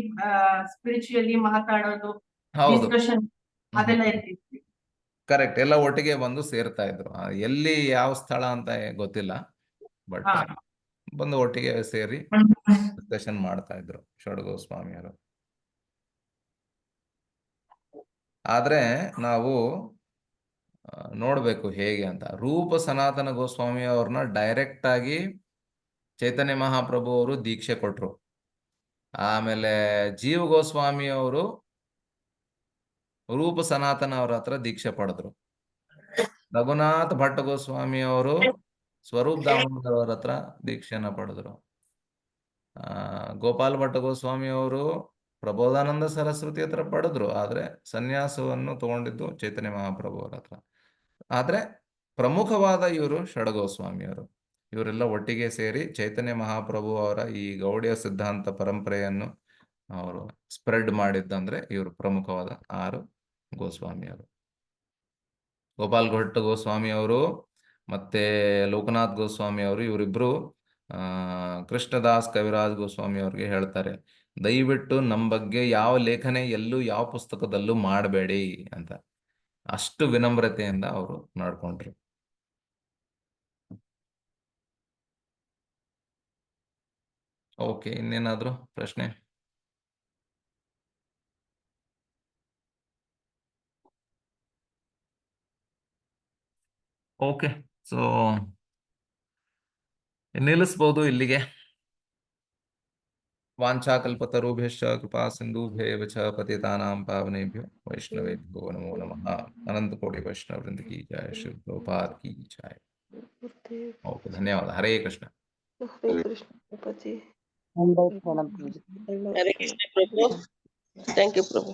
ಸ್ಪಿರಿಚುಯಲಿ ಮಾತಾಡೋದು, ಹೌದು, ಡಿಸ್ಕಷನ್ ಅದೆಲ್ಲ ಇರ್ತಿತ್ತು. ಕರೆಕ್ಟ್. ಎಲ್ಲ ಒಟ್ಟಿಗೆ ಬಂದು ಸೇರ್ತಾ ಇದ್ರು. ಎಲ್ಲಿ ಯಾವ ಸ್ಥಳ ಅಂತ ಗೊತ್ತಿಲ್ಲ, ಬಟ್ ಬಂದು ಒಟ್ಟಿಗೆ ಸೇರಿ ಡಿಸ್ಕಷನ್ ಮಾಡ್ತಾ ಇದ್ರು ಷಡ್ಗೋಸ್ವಾಮಿಯವರು. ಆದ್ರೆ ನಾವು ನೋಡ್ಬೇಕು ಹೇಗೆ ಅಂತ. ರೂಪ ಸನಾತನ ಗೋಸ್ವಾಮಿ ಅವ್ರನ್ನ ಡೈರೆಕ್ಟ್ ಆಗಿ ಚೈತನ್ಯ ಮಹಾಪ್ರಭು ಅವರು ದೀಕ್ಷೆ ಕೊಟ್ರು. ಆಮೇಲೆ ಜೀವ ಗೋಸ್ವಾಮಿ ಅವರು ರೂಪ ಸನಾತನ ಅವ್ರ ಹತ್ರ ದೀಕ್ಷೆ ಪಡೆದ್ರು. ರಘುನಾಥ ಭಟ್ಟ ಗೋಸ್ವಾಮಿ ಅವರು ಸ್ವರೂಪ್ ದಾಮೋದರ ಅವರ ಹತ್ರ ದೀಕ್ಷೆಯನ್ನ ಪಡೆದ್ರು. ಗೋಪಾಲ್ ಭಟ್ಟ ಗೋಸ್ವಾಮಿ ಅವರು ಪ್ರಬೋಧಾನಂದ ಸರಸ್ವತಿ ಹತ್ರ ಪಡೆದ್ರು. ಆದ್ರೆ ಸನ್ಯಾಸವನ್ನು ತಗೊಂಡಿದ್ದು ಚೈತನ್ಯ ಮಹಾಪ್ರಭು ಅವರ ಹತ್ರ. ಆದ್ರೆ ಪ್ರಮುಖವಾದ ಇವರು ಷಡ್ಗೋಸ್ವಾಮಿಯವರು. ಇವರೆಲ್ಲ ಒಟ್ಟಿಗೆ ಸೇರಿ ಚೈತನ್ಯ ಮಹಾಪ್ರಭು ಅವರ ಈ ಗೌಡಿಯ ಸಿದ್ಧಾಂತ ಪರಂಪರೆಯನ್ನು ಅವರು ಸ್ಪ್ರೆಡ್ ಮಾಡಿದ್ದಂದ್ರೆ ಇವರು ಪ್ರಮುಖವಾದ 6 ಗೋಸ್ವಾಮಿಯವರು. ಗೋಪಾಲ್ ಭಟ್ಟ ಗೋಸ್ವಾಮಿ ಅವರು ಮತ್ತೆ ಲೋಕನಾಥ್ ಗೋಸ್ವಾಮಿ ಅವರು, ಇವರಿಬ್ರು ಕೃಷ್ಣದಾಸ್ ಕವಿರಾಜ್ ಗೋಸ್ವಾಮಿ ಅವ್ರಿಗೆ ಹೇಳ್ತಾರೆ, ದಯವಿಟ್ಟು ನಮ್ಮ ಬಗ್ಗೆ ಯಾವ ಲೇಖನೆ ಎಲ್ಲೂ ಯಾವ ಪುಸ್ತಕದಲ್ಲೂ ಮಾಡಬೇಡಿ ಅಂತ. ಅಷ್ಟು ವಿನಮ್ರತೆಯಿಂದ ಅವರು ನಡ್ಕೊಂಡ್ರು. ಓಕೆ, ಇನ್ನೇನಾದ್ರು ಪ್ರಶ್ನೆ? ಓಕೆ, ಸೊ ನಿಲ್ಲಿಸ್ಬೋದು ಇಲ್ಲಿಗೆ. ವಾಂಛಾಕಲ್ಪತರುಭ್ಯಶ್ಚ ಕೃಪಾ ಸಿಂಧುಭ್ಯೇವ ಚ ಪತಿತಾನಾಂ ಪಾವನೇಭ್ಯೋ ವೈಷ್ಣವೇಭ್ಯೋ ನಮೋ ನಮಃ. ಅನಂತ ಕೋಟಿ ವೈಷ್ಣವ ವೃಂದ ಕಿ ಜಯ, ಶ್ರೀ ಪ್ರಭುಪಾದ್ ಕಿ ಜಯ. ಓಕೆ, ಧನ್ಯವಾದ. ಹರೇ ಕೃಷ್ಣ. ಹರೇ ಕೃಷ್ಣ ಪ್ರಭುಜಿ. ಹರೇ ಕೃಷ್ಣ ಪ್ರಭು. Thank you Prabhu.